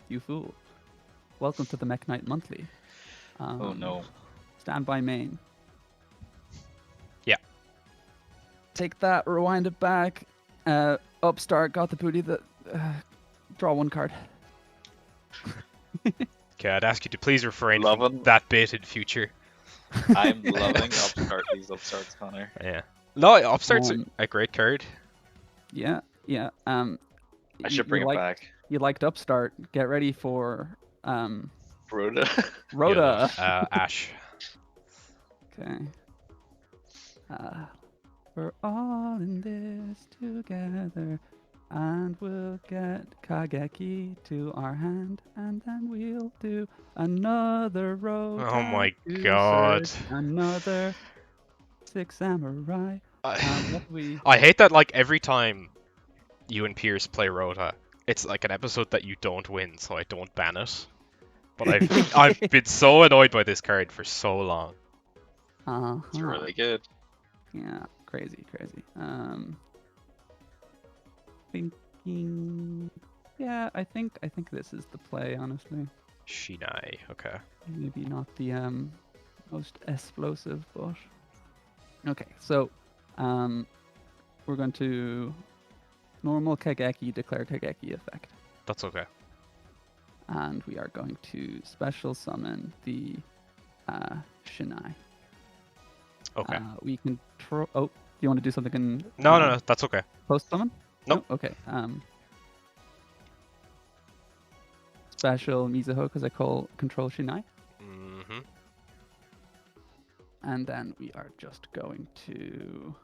You fool. Welcome to the Mech Knight Monthly. Oh no. Stand by main. Yeah. Take that, rewind it back. Upstart, got the booty. Draw one card. Okay, I'd ask you to please refrain from Loving- that bit in future. I'm loving these upstarts, Connor. Yeah. No, Upstart's Um, a great card. Yeah. I you- should bring you it liked- back. You liked Upstart. Get ready for Rhoda. Rhoda. Ash. Okay. We're all in this together, and we'll get Kageki to our hand, and then we'll do another road. Oh my to god. search Another Six Samurai. What do we? I hate that, like, every time you and Pierce play Rota, it's like an episode that you don't win, so I don't ban it. But I've been so annoyed by this card for so long. It's really good. Yeah, crazy. Thinking. Yeah, I think this is the play, honestly. Shinai, okay. Maybe not the most explosive, but okay. So, we're going to normal Kageki, declare Kageki effect, That's okay. and we are going to special summon the Shinai. Okay. We control. Oh, do you want to do something in? No, that's okay. Post summon? Nope. No? Okay. Special Mizuho because I control Shinai. Mm-hmm. And then we are just going to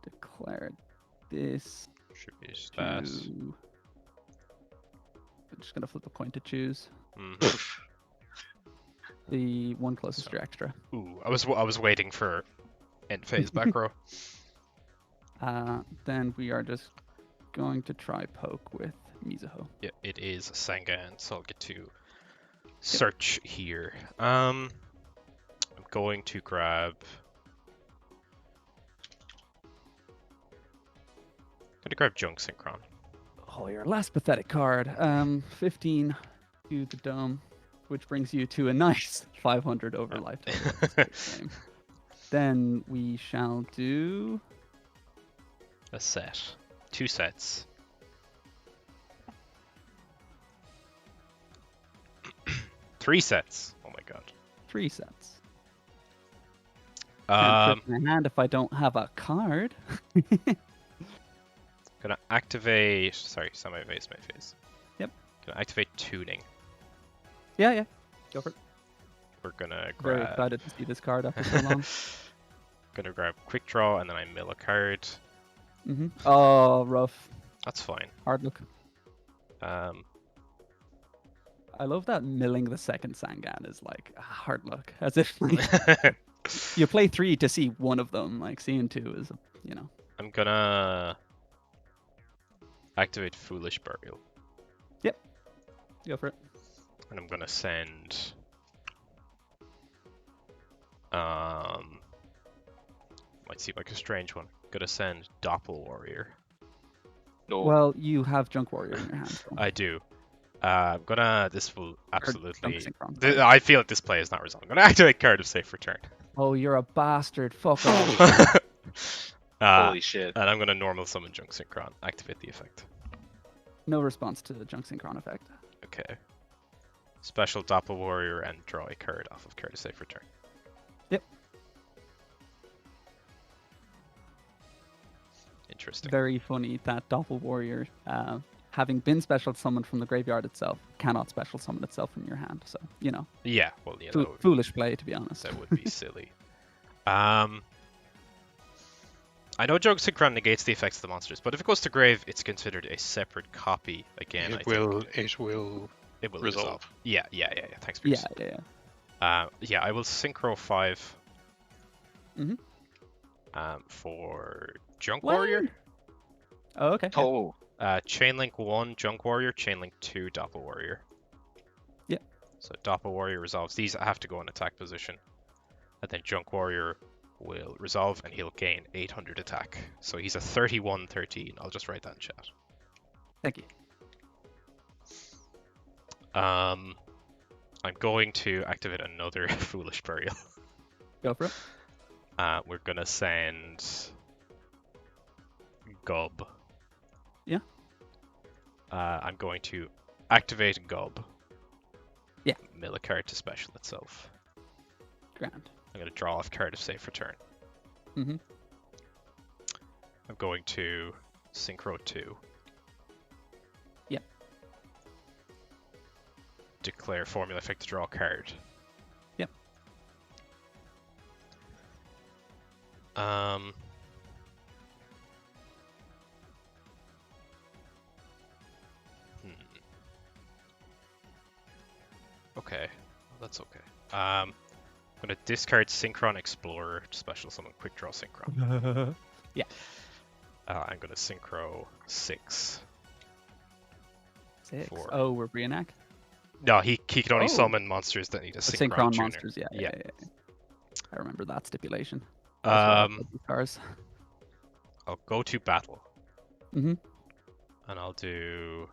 declare this Should be just that. to... I'm just going to flip a coin to choose. Mhm. The one closest to extra. Ooh, I was waiting for end phase back row. Then we are just going to try poke with Mizuho. Yeah, it is Sangan, so I'll get to search here. I'm going to grab. Junk Synchron. Oh, your last pathetic card. 15 to the dome, which brings you to a nice 500 over lifetime. That's a good game. Then we shall do. A set. 2 sets. Three sets. Oh my god. 3 sets. Can't Um, trip my hand if I don't have a card. gonna activate. Sorry, semi-phase, my phase. Yep. Gonna activate tuning. Yeah. Go for it. We're gonna Very grab. excited to see this card after so long. Gonna grab quick draw and then I mill a card. Oh, rough. That's fine. Hard look. Um, I love that milling the second Sangan is like a hard look. As if like, you play 3 to see one of them. Like seeing 2 is, you know. I'm gonna activate Foolish Burial. Go for it. And I'm gonna send might seem like a strange one. Gonna send Doppel Warrior. No. Well, you have Junk Warrior in your hand. So. I do. I'm gonna. This will Junk absolutely. Synchron. I feel like this play is not resolved. I'm gonna activate Card of Safe Return. Oh, you're a bastard. Fuck off. Holy shit. And I'm gonna normal summon Junk Synchron. Activate the effect. No response to the Junk Synchron effect. Okay. Special Doppel Warrior and draw a card off of Card of Safe Return. Yep. Interesting. Very funny that Doppel Warrior, having been special summoned from the graveyard itself, cannot special summon itself from your hand. So, you know. Yeah, well, yeah, Foolish play, to be honest. that would be silly. I know Junk Synchron negates the effects of the monsters, but if it goes to grave, it's considered a separate copy again. It will resolve. resolve. Yeah. Thanks, Yeah, Pierce. yeah. Yeah, I will synchro 5. Mhm. For Junk What? Warrior. Oh, okay. Oh. Chainlink 1, Junk Warrior. Chainlink 2, Doppel Warrior. Yeah. So Doppel Warrior resolves. These have to go in attack position. And then Junk Warrior will resolve and he'll gain 800 attack. So he's a 31-13. I'll just write that in chat. Thank you. I'm going to activate another Foolish Burial. Go for it. We're gonna send Gub. Yeah. I'm going to activate Gub. Yeah. Mill a card to special itself. Grand. I'm gonna draw off Card of Safe Return. Mm-hmm. I'm going to Synchro 2. Yep. Declare formula effect to draw a card. Yep. Okay. Well, that's okay. I'm gonna discard Synchron Explorer to special summon Quick Draw Synchron. Yeah. I'm gonna Synchro 6. 6. 4. Oh, we're Brianak? No, he can only Oh. summon monsters that need a Synchron, Synchron tuner. monsters, yeah. I remember that stipulation. Cars. I'll go to battle. Mm-hmm. And I'll do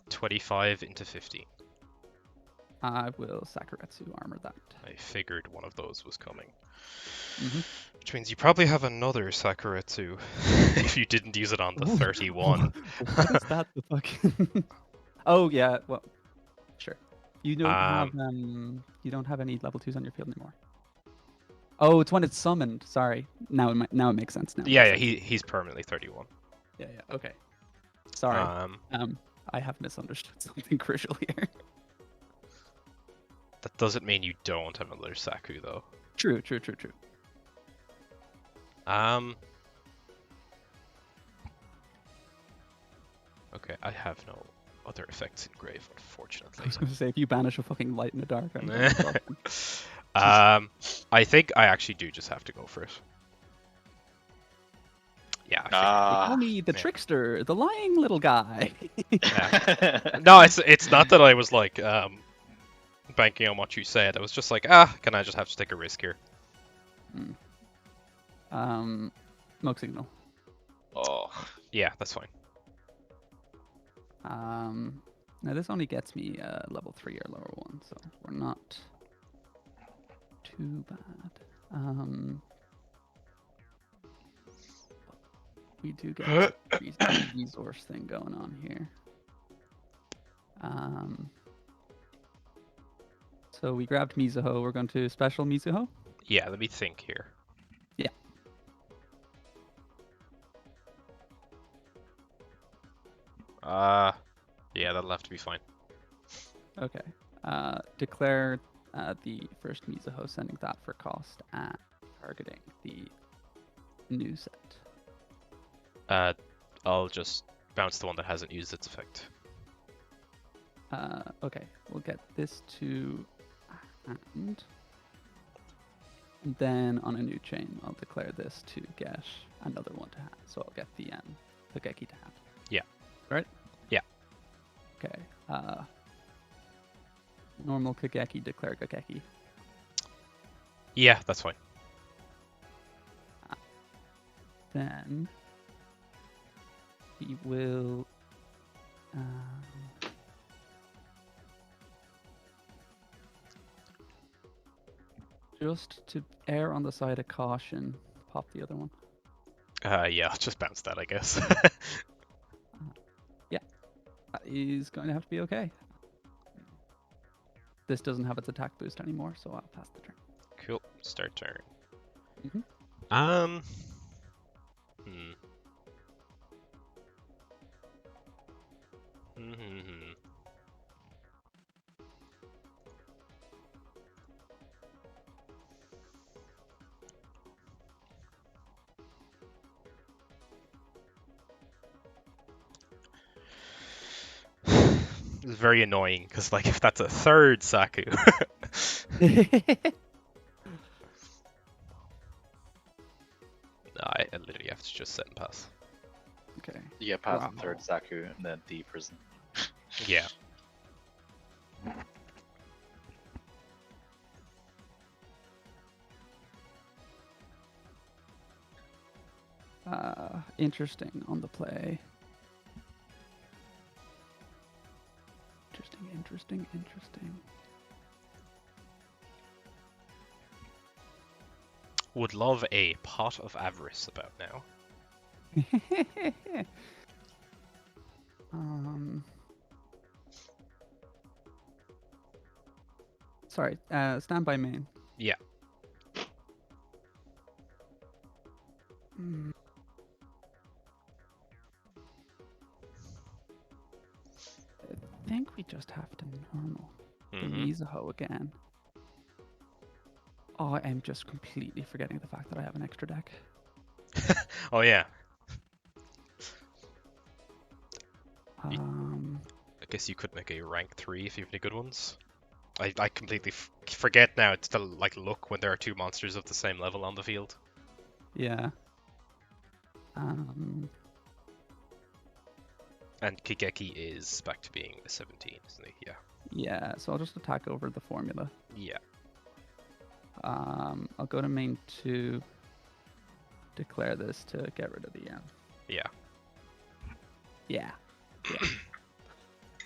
25 into 15. I will Sakuretsu armor that. I figured one of those was coming. Mm-hmm. Which means you probably have another Sakuretsu if you didn't use it on the 31. What is that? The fucking. Oh yeah. Well, sure. You don't have you don't have any level 2s on your field anymore. Oh, it's when it's summoned. Sorry. Now it makes sense now. Yeah, he's permanently 31. Yeah. Okay. Sorry. I have misunderstood something crucial here. That doesn't mean you don't have another Saku though. True. Okay, I have no other effects in grave, unfortunately. I was gonna say if you banish a fucking light in the dark. I think I actually do just have to go for it. Yeah. They call me the trickster, the lying little guy. No, it's not that I was like banking on what you said. I was just like, can I just have to take a risk here? Smoke signal. Oh. Yeah, that's fine. Now this only gets me level 3 or lower one, so we're not too bad. We do get a resource thing going on here. So we grabbed Mizuho. We're going to special Mizuho. Yeah, let me think here. Yeah. Yeah, that'll have to be fine. Okay. Declare the first Mizuho, sending that for cost and targeting the new set. I'll just bounce the one that hasn't used its effect. Okay, we'll get this to hand. And then on a new chain, I'll declare this to get another one to hand. So I'll get the Kageki to hand. Yeah. Right? Yeah. Okay. Normal Kageki, declare Kageki. Yeah, that's fine. Then we will just to err on the side of caution, pop the other one. Yeah, I'll just bounce that, I guess. Yeah, that is going to have to be okay. This doesn't have its attack boost anymore, so I'll pass the turn. Cool. Start turn. Mm-hmm. It's very annoying because, like, if that's a third Saku. I literally have to just set and pass. Okay. You get past the Wow. third Saku and then the prison. Yeah. Interesting on the play. Interesting. Would love a pot of avarice about now. Sorry, stand by main. Yeah. I think we just have to normal the Mhm. Mizuho again. Oh, I'm just completely forgetting the fact that I have an extra deck. Oh yeah. I guess you could make a rank 3 if you have any good ones. I completely forget now to like look when there are two monsters of the same level on the field. Yeah. And Kigeki is back to being a 17, isn't he? Yeah. Yeah, so I'll just attack over the formula. Yeah. I'll go to main 2, declare this to get rid of the Yeah. Yeah.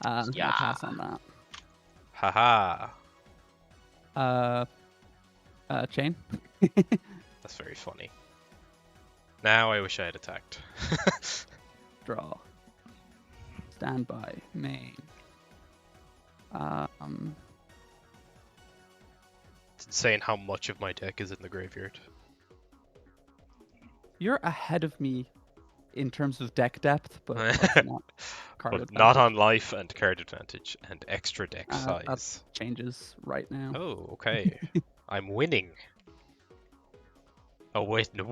I'll pass on that. Haha. Chain. That's very funny. Now I wish I had attacked. Draw. Stand by. Main. It's insane how much of my deck is in the graveyard. You're ahead of me in terms of deck depth, but that's not card But not on advantage. life and card advantage and extra deck That size. changes right now. Oh, okay. I'm winning. Oh wait, no.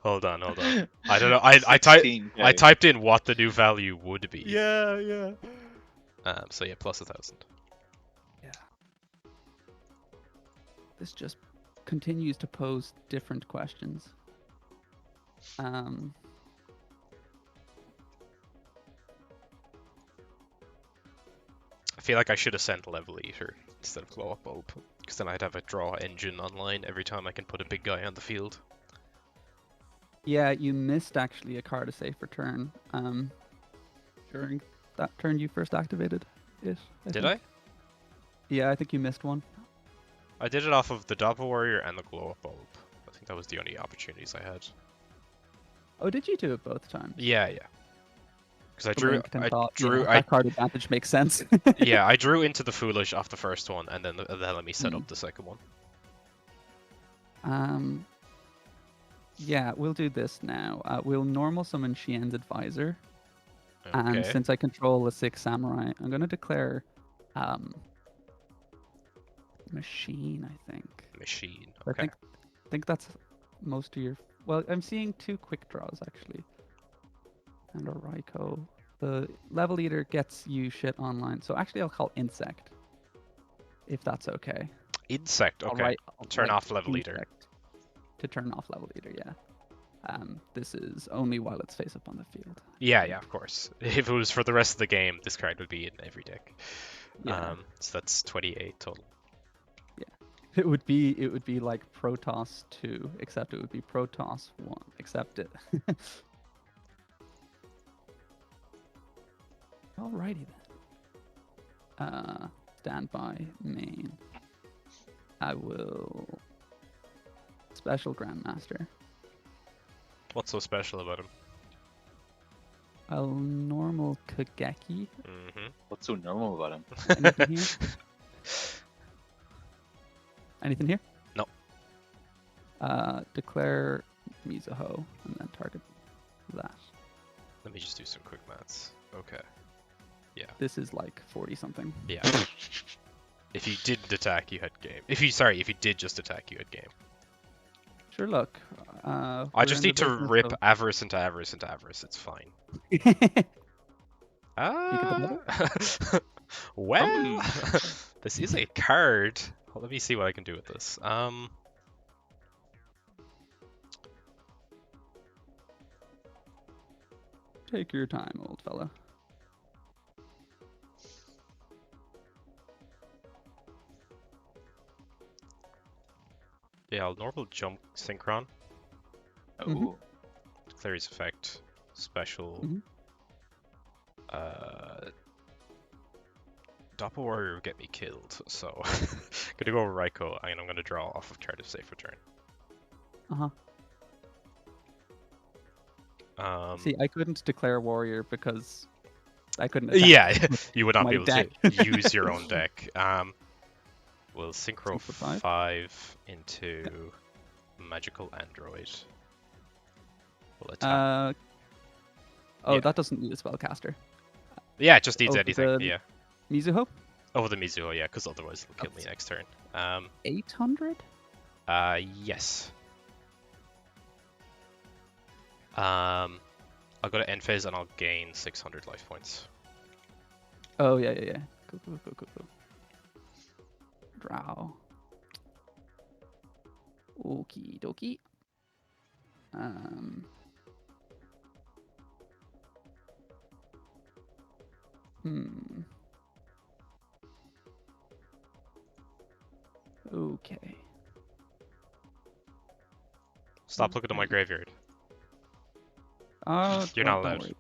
Hold on. I don't know. I typed in what the new value would be. Yeah. So yeah, plus 1,000. Yeah. This just continues to pose different questions. I feel like I should have sent Level Eater instead of Glow Up Bulb, because then I'd have a draw engine online every time I can put a big guy on the field. Yeah, you missed actually a card a safe return. During that turn you first activated it. Did I? Yeah, I think you missed one. I did it off of the Doppel Warrior and the Glow Up Bulb. I think that was the only opportunities I had. Oh, did you do it both times? Yeah, yeah. Because I Blinked and thought, drew, that card advantage makes sense. yeah, I drew into the Foolish off the first one, and then that let me set Hmm. up the second one. Yeah, we'll do this now. We'll normal summon Shien's Advisor, and Okay. since I control the 6 Samurai, I'm gonna declare Machine, I think. Machine. I Okay. think that's most of your. Well, I'm seeing 2 quick draws actually, and a Raikou. The level leader gets you shit online, so actually I'll call Insect, if that's okay. Insect. Okay. I'll Turn write off level leader. Insect to turn off level leader. Yeah. This is only while it's face up on the field. Yeah, yeah, of course. If it was for the rest of the game, this card would be in every deck. Yeah. So that's 28 total. It would be like Protoss 2, except it would be Protoss 1, except it. Alrighty then. Standby main. I will special Grandmaster. What's so special about him? I'll normal Kageki. Mm-hmm. What's so normal about him? Anything here? Anything here? No. Declare Mizuho and then target that. Let me just do some quick maths. Okay. This is like 40 something. Yeah. If you didn't attack, you had game. If you did just attack, you had game. Sure, look. I just need to rip avarice into avarice into avarice. It's fine. Well, this is a card. Well, let me see what I can do with this. Take your time, old fella. Yeah, I'll normal jump synchron. Oh, Mhm. Declare his effect. Special. Mhm. Doppel Warrior will get me killed, so gonna go over Raikou, and I'm gonna draw off of card of safe return. See, I couldn't declare warrior because I couldn't attack. Yeah, you would not my be able deck. to use your own deck. We'll synchro Synchro 5 into Magical Android. We'll attack. Oh, Yeah. that doesn't need a spellcaster. Yeah, it just needs over anything. the- Yeah. Mizuho? Over the Mizuho, yeah, because otherwise it'll kill me next turn. 800? Yes. I'll go to end phase and I'll gain 600 life points. Oh, yeah. Cool. Drow. Okie dokie. Okay. Stop looking at my graveyard. You're not allowed.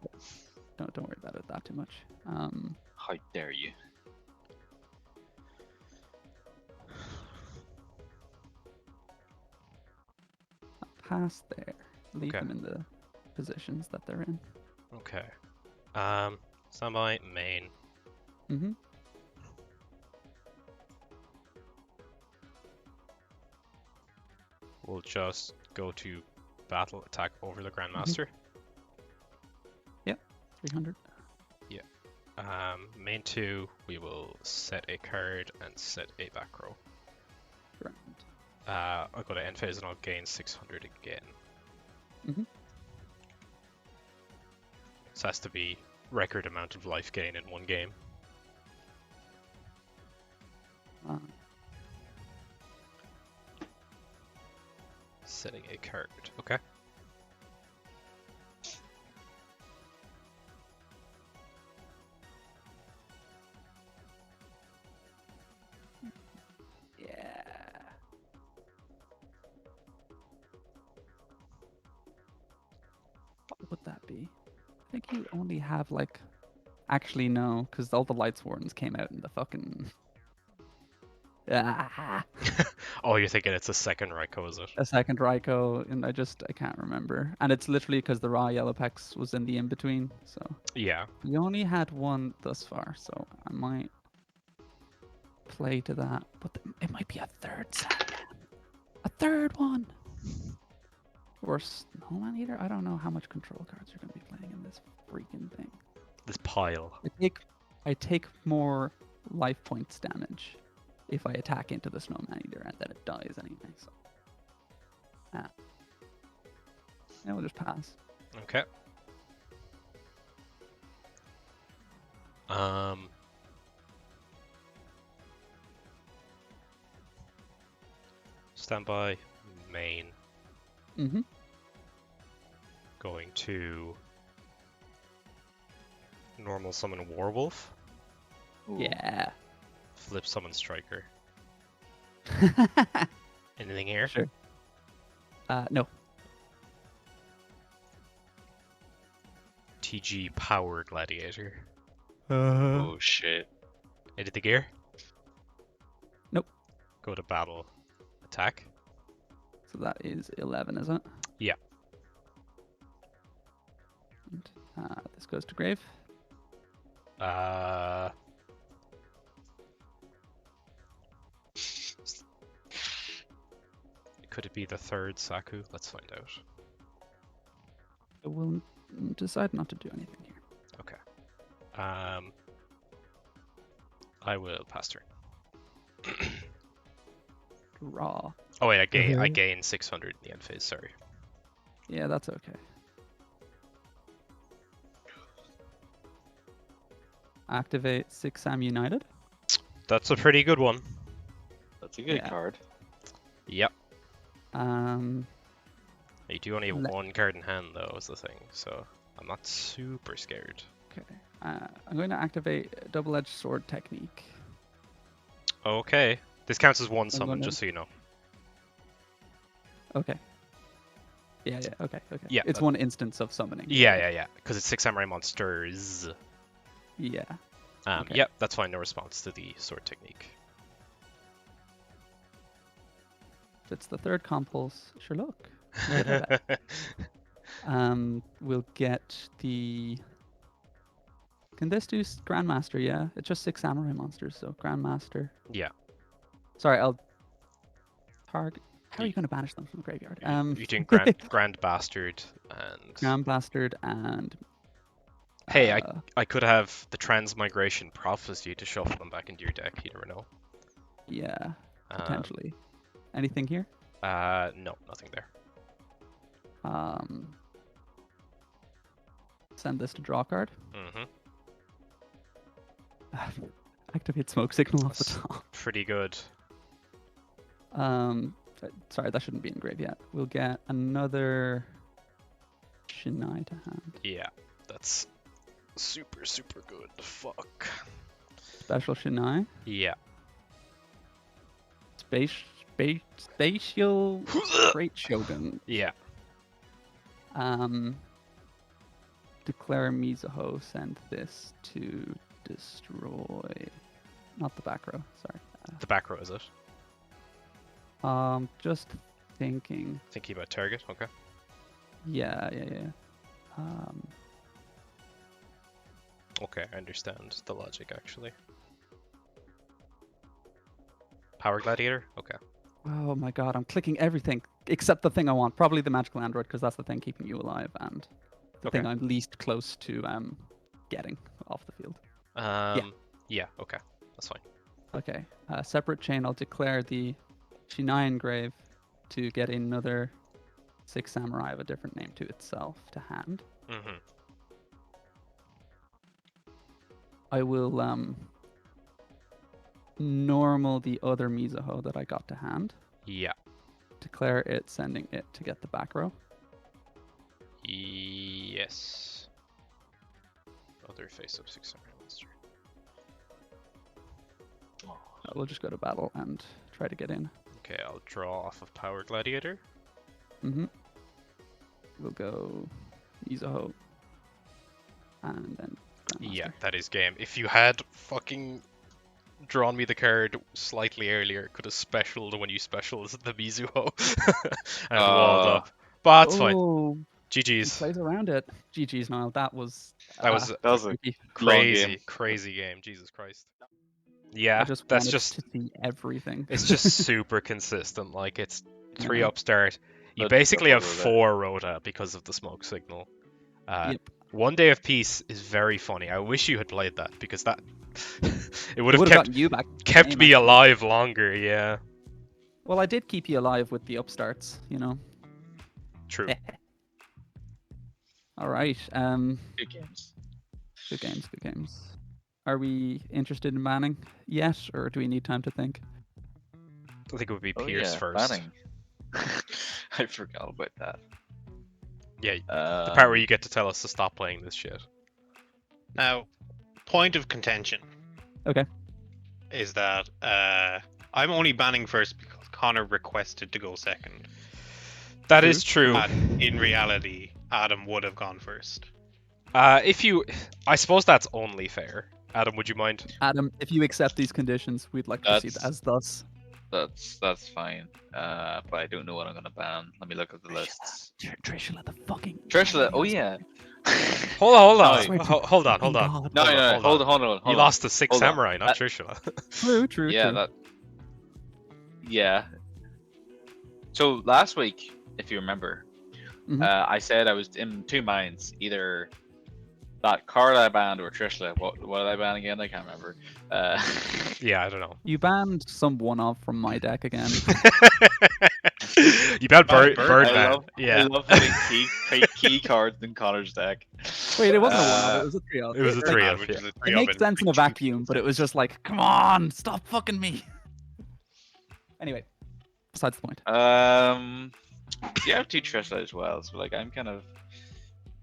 Don't worry about it that too much. how dare you? Pass there. Leave Okay. them in the positions that they're in. Okay. Standby, main. Mm-hmm. We'll just go to battle attack over the Grandmaster. 300. Main 2, we will set a card and set a back row. Grand. I'll go to end phase and I'll gain 600 again. Mhm. This has to be record amount of life gain in one game. Setting a card. Okay. Yeah. What would that be? I think you only have like. Actually, no, because all the Lights Wardens came out in the fucking. Ah, Oh, you're thinking it's a second Raikou, is it? a second Raikou, and I can't remember. And it's literally because the raw yellow pex was in the in between. So Yeah. we only had one thus far, so I might play to that. But it might be a third Sandman. A third one. Or Snowman Eater? I don't know how much control cards you're going to be playing in this freaking thing. This pile. I take more life points damage if I attack into the Snowman Eater, and then it dies anyway. So, yeah, we'll just pass. Okay. Standby. Main. Mm-hmm. Going to normal summon Warwolf. Ooh. Yeah. Flip summon Striker. Anything here? Sure. No. TG Power Gladiator. Oh shit. Anything here? Nope. Go to battle. Attack. So that is 11, isn't it? Yeah. And, this goes to grave. Could it be the third Saku? Let's find out. I will decide not to do anything here. Okay. I will pass turn. Draw. Oh wait, I gain 600 in the end phase. Sorry. Yeah, that's okay. Activate 6 Sam United. That's a pretty good one. That's a good Yeah. card. Yep. Um, You do only have Le- one card in hand though, is the thing. So I'm not super scared. okay. I'm going to activate double-edged sword technique. Okay. This counts as one I'm summon, gonna- just so you know. Okay. Yeah, okay. Yeah, It's one instance of summoning. Yeah. Because it's 6 samurai monsters. Yeah. Okay. Yep, that's fine. No response to the sword technique. If it's the third compulse, sure look. We'll get the... Can this do Grandmaster? Yeah, it's just 6 samurai monsters, so Grandmaster. Yeah. Sorry, I'll target... How are Y- you going to banish them from the graveyard? You're doing Grand Bastard and... Grand Bastard and... Hey, uh, I could have the Transmigration Prophecy to shuffle them back into your deck. You never know. Yeah, potentially. Anything here? No, nothing there. Send this to draw card. Mm-hmm. Activate smoke signal off the That's top. pretty good. Sorry, that shouldn't be in grave yet. We'll get another Shinai to hand. Yeah, that's super, super good. Fuck. Special Shinai. Yeah. Spatial Great Shogun. Yeah. Declare Mizuho. Send this to destroy. Not the back row. Sorry. The back row, is it? Just thinking. Thinking about target? Okay. Yeah. Okay, I understand the logic, actually. Power Gladiator? Okay. Oh my god, I'm clicking everything except the thing I want. Probably the magical android, because that's the thing keeping you alive and the thing I'm least close to getting off the field. Yeah, okay. That's fine. Okay. Separate chain, I'll declare the Shinai engrave to get another 6 samurai of a different name to itself to hand. Mm-hmm. I will normal the other Mizuho that I got to hand. Yeah. Declare it, sending it to get the back row. Yes. Other face-up 6 samurai monster. We'll just go to battle and try to get in. Okay, I'll draw off of Power Gladiator. Mm-hmm. We'll go Mizuho. And then Grandmaster. Yeah, that is game. If you had fucking drawn me the card slightly earlier, could have specialed when you specialed the Mizuho and walled up. But that's fine. Oh, he GG's. plays around it. GG's, Niall. That was That was That was a creepy. long game. crazy game. Jesus Christ. I Yeah, just that's wanted just to see everything. it's just super consistent. Like it's I 3 know. upstart. You But basically have double Rota. 4 Rota because of the smoke signal. Yep. 1 Day of Peace is very funny. I wish you had played that because that it would It have would have kept gotten you back. in the kept game, me actually. alive longer. Yeah, Well, I did keep you alive with the upstarts, you know. true. All right. Good games. Good games. Good games. Are we interested in banning yet, or do we need time to think? I think it would be Oh Pierce yeah, first. banning. I forgot about that. Yeah, the part where you get to tell us to stop playing this shit. Now, point of contention. Okay. Is that I'm only banning first because Connor requested to go second. That True, is true. But in reality, Adam would have gone first. I suppose that's only fair. Adam, would you mind? Adam, if you accept these conditions, we'd like to proceed That's- as thus. That's fine. But I don't know what I'm gonna ban. Let me look at the lists. Trishula, the fucking. Trishula, oh yeah. Hold on, No, hold on. God. No, Hold no, on. hold on. You lost to Six Hold on. Samurai, not Trishula. True. Yeah, that. Yeah. So last week, if you remember, Mhm. I said I was in 2 minds, either that card I banned or Trishula. What did I ban again? I can't remember. Yeah, I don't know. You banned some one-off from my deck again. You banned Birdman. Birdman. I love putting key cards in Connor's deck. Wait, it wasn't a one-off. It was a three-off. It was a Like, three-off, which yeah. is a It three makes of sense in a makes vacuum, but it was just like, come on, stop fucking me. Anyway, besides the point. You have 2 Trishula as well, so like I'm kind of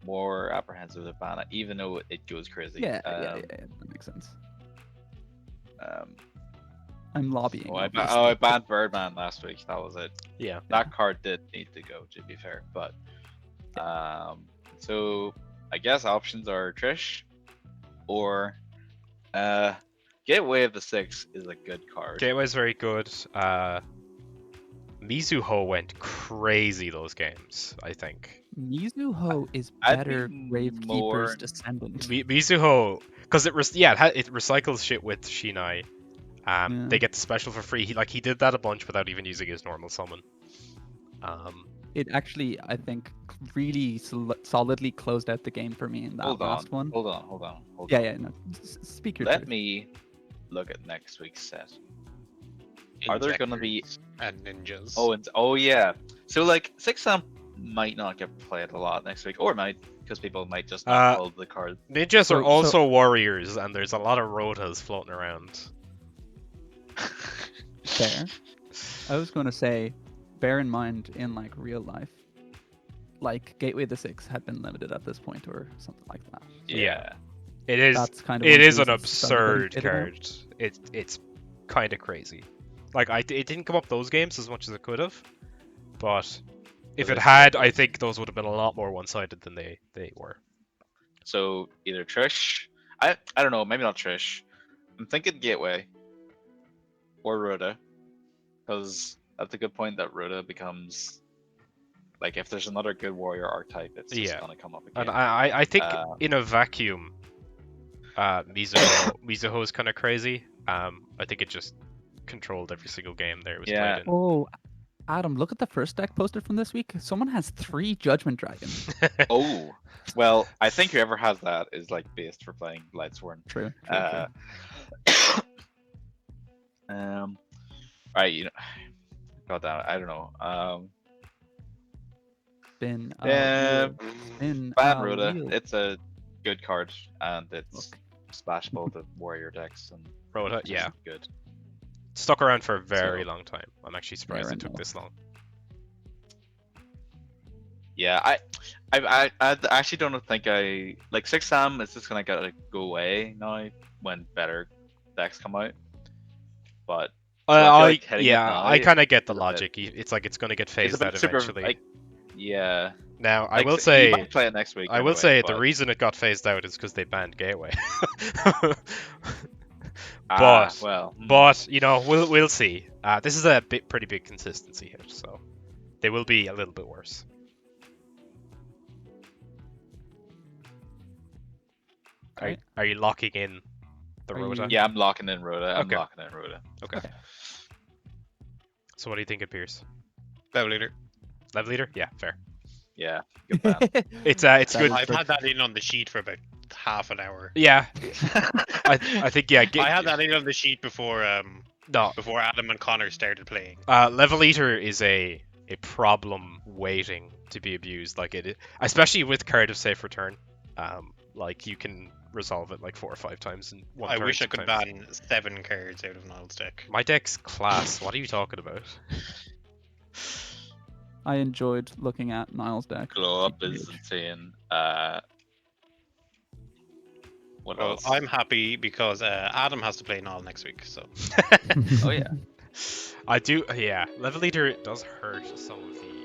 more apprehensive to ban it, even though it goes crazy. Yeah, that makes sense. Um, I'm lobbying. I obviously. banned Birdman last week. That was it. Yeah. That card did need to go, to be fair. But so I guess options are Trish or Gateway of the Six is a good card. Gateway's very good. Mizuho went crazy those games, I think. Mizuho is I'd be better more- Gravekeeper's Descendant. Mizuho, because it recycles shit with Shinai. Yeah. They get the special for free. He did that a bunch without even using his normal summon. It actually, I think, really solidly closed out the game for me in that Hold on, last one. hold on. Yeah. No. Speak your Let truth. me look at next week's set. Are there gonna be- Injectors and ninjas? Oh yeah. So like 6-Sam might not get played a lot next week, or might, because people might just not pull the card. Ninjas So- are also warriors, and there's a lot of rotas floating around. Fair. I was going to say, bear in mind in like real life, like Gateway of the Six had been limited at this point or something like that. Yeah. It is. That's kind of It one of is the an reasons it started absurd getting hit about. card. It's kind of crazy. Like it didn't come up those games as much as it could have, but if But it it's- had, I think those would have been a lot more one-sided than they were. So either Trish, I don't know, maybe not Trish. I'm thinking Gateway or Rhoda, because that's a good point that Rhoda becomes like if there's another good warrior archetype, it's just Yeah. gonna come up again. And I think Uh, in a vacuum, Mizuho is kind of crazy. I think it just controlled every single game there it was Yeah. played Oh, Adam, look at the first deck posted from this week. Someone has 3 Judgment Dragons. in. Oh, well, I think whoever has that is like based for playing Lightsworn. True. Right, you know, God damn it, I don't know. Been Ban Rhoda. wheel. It's a good card, and it's Look. splashable to warrior decks, and Rota, which is yeah, good. stuck around for a very So- long time. I'm actually surprised I it took know. this long. Yeah, I actually don't think I like 6-Sam is just gonna go away now when better decks come out. But So I feel like hitting it now I kind of get the is a bit- logic. It's like it's going to get it's a phased bit out super. eventually. Like, yeah, Now, I like, will you say, might play it next week. I will anyway, say the but- reason it got phased out is because they banned Gateway. well. But you know, we'll see. This is a pretty big consistency hit, so they will be a little bit worse. Right. Are you locking in the Are Rota? you- Yeah, I'm locking in Rhoda. I'm Okay. locking in Rhoda. Okay. Okay. So what do you think, Pierce? Level leader. Level leader? Yeah, fair. Yeah, good plan. It's That good. is I've good. had that in on the sheet for about half an hour. Yeah, I think yeah. I had that in on the sheet before No, before Adam and Connor started playing. level eater is a problem waiting to be abused. Like especially with card of safe return. Like you can resolve it like 4 or 5 times in one I turn. wish I could sometimes. ban 7 cards out of Niall's deck. My deck's class. What are you talking about? I enjoyed looking at Niall's deck. Glow up is Huge. insane. What Well, else? I'm happy because Adam has to play Niall next week, so Oh yeah. I do. Yeah, level eater does hurt some of the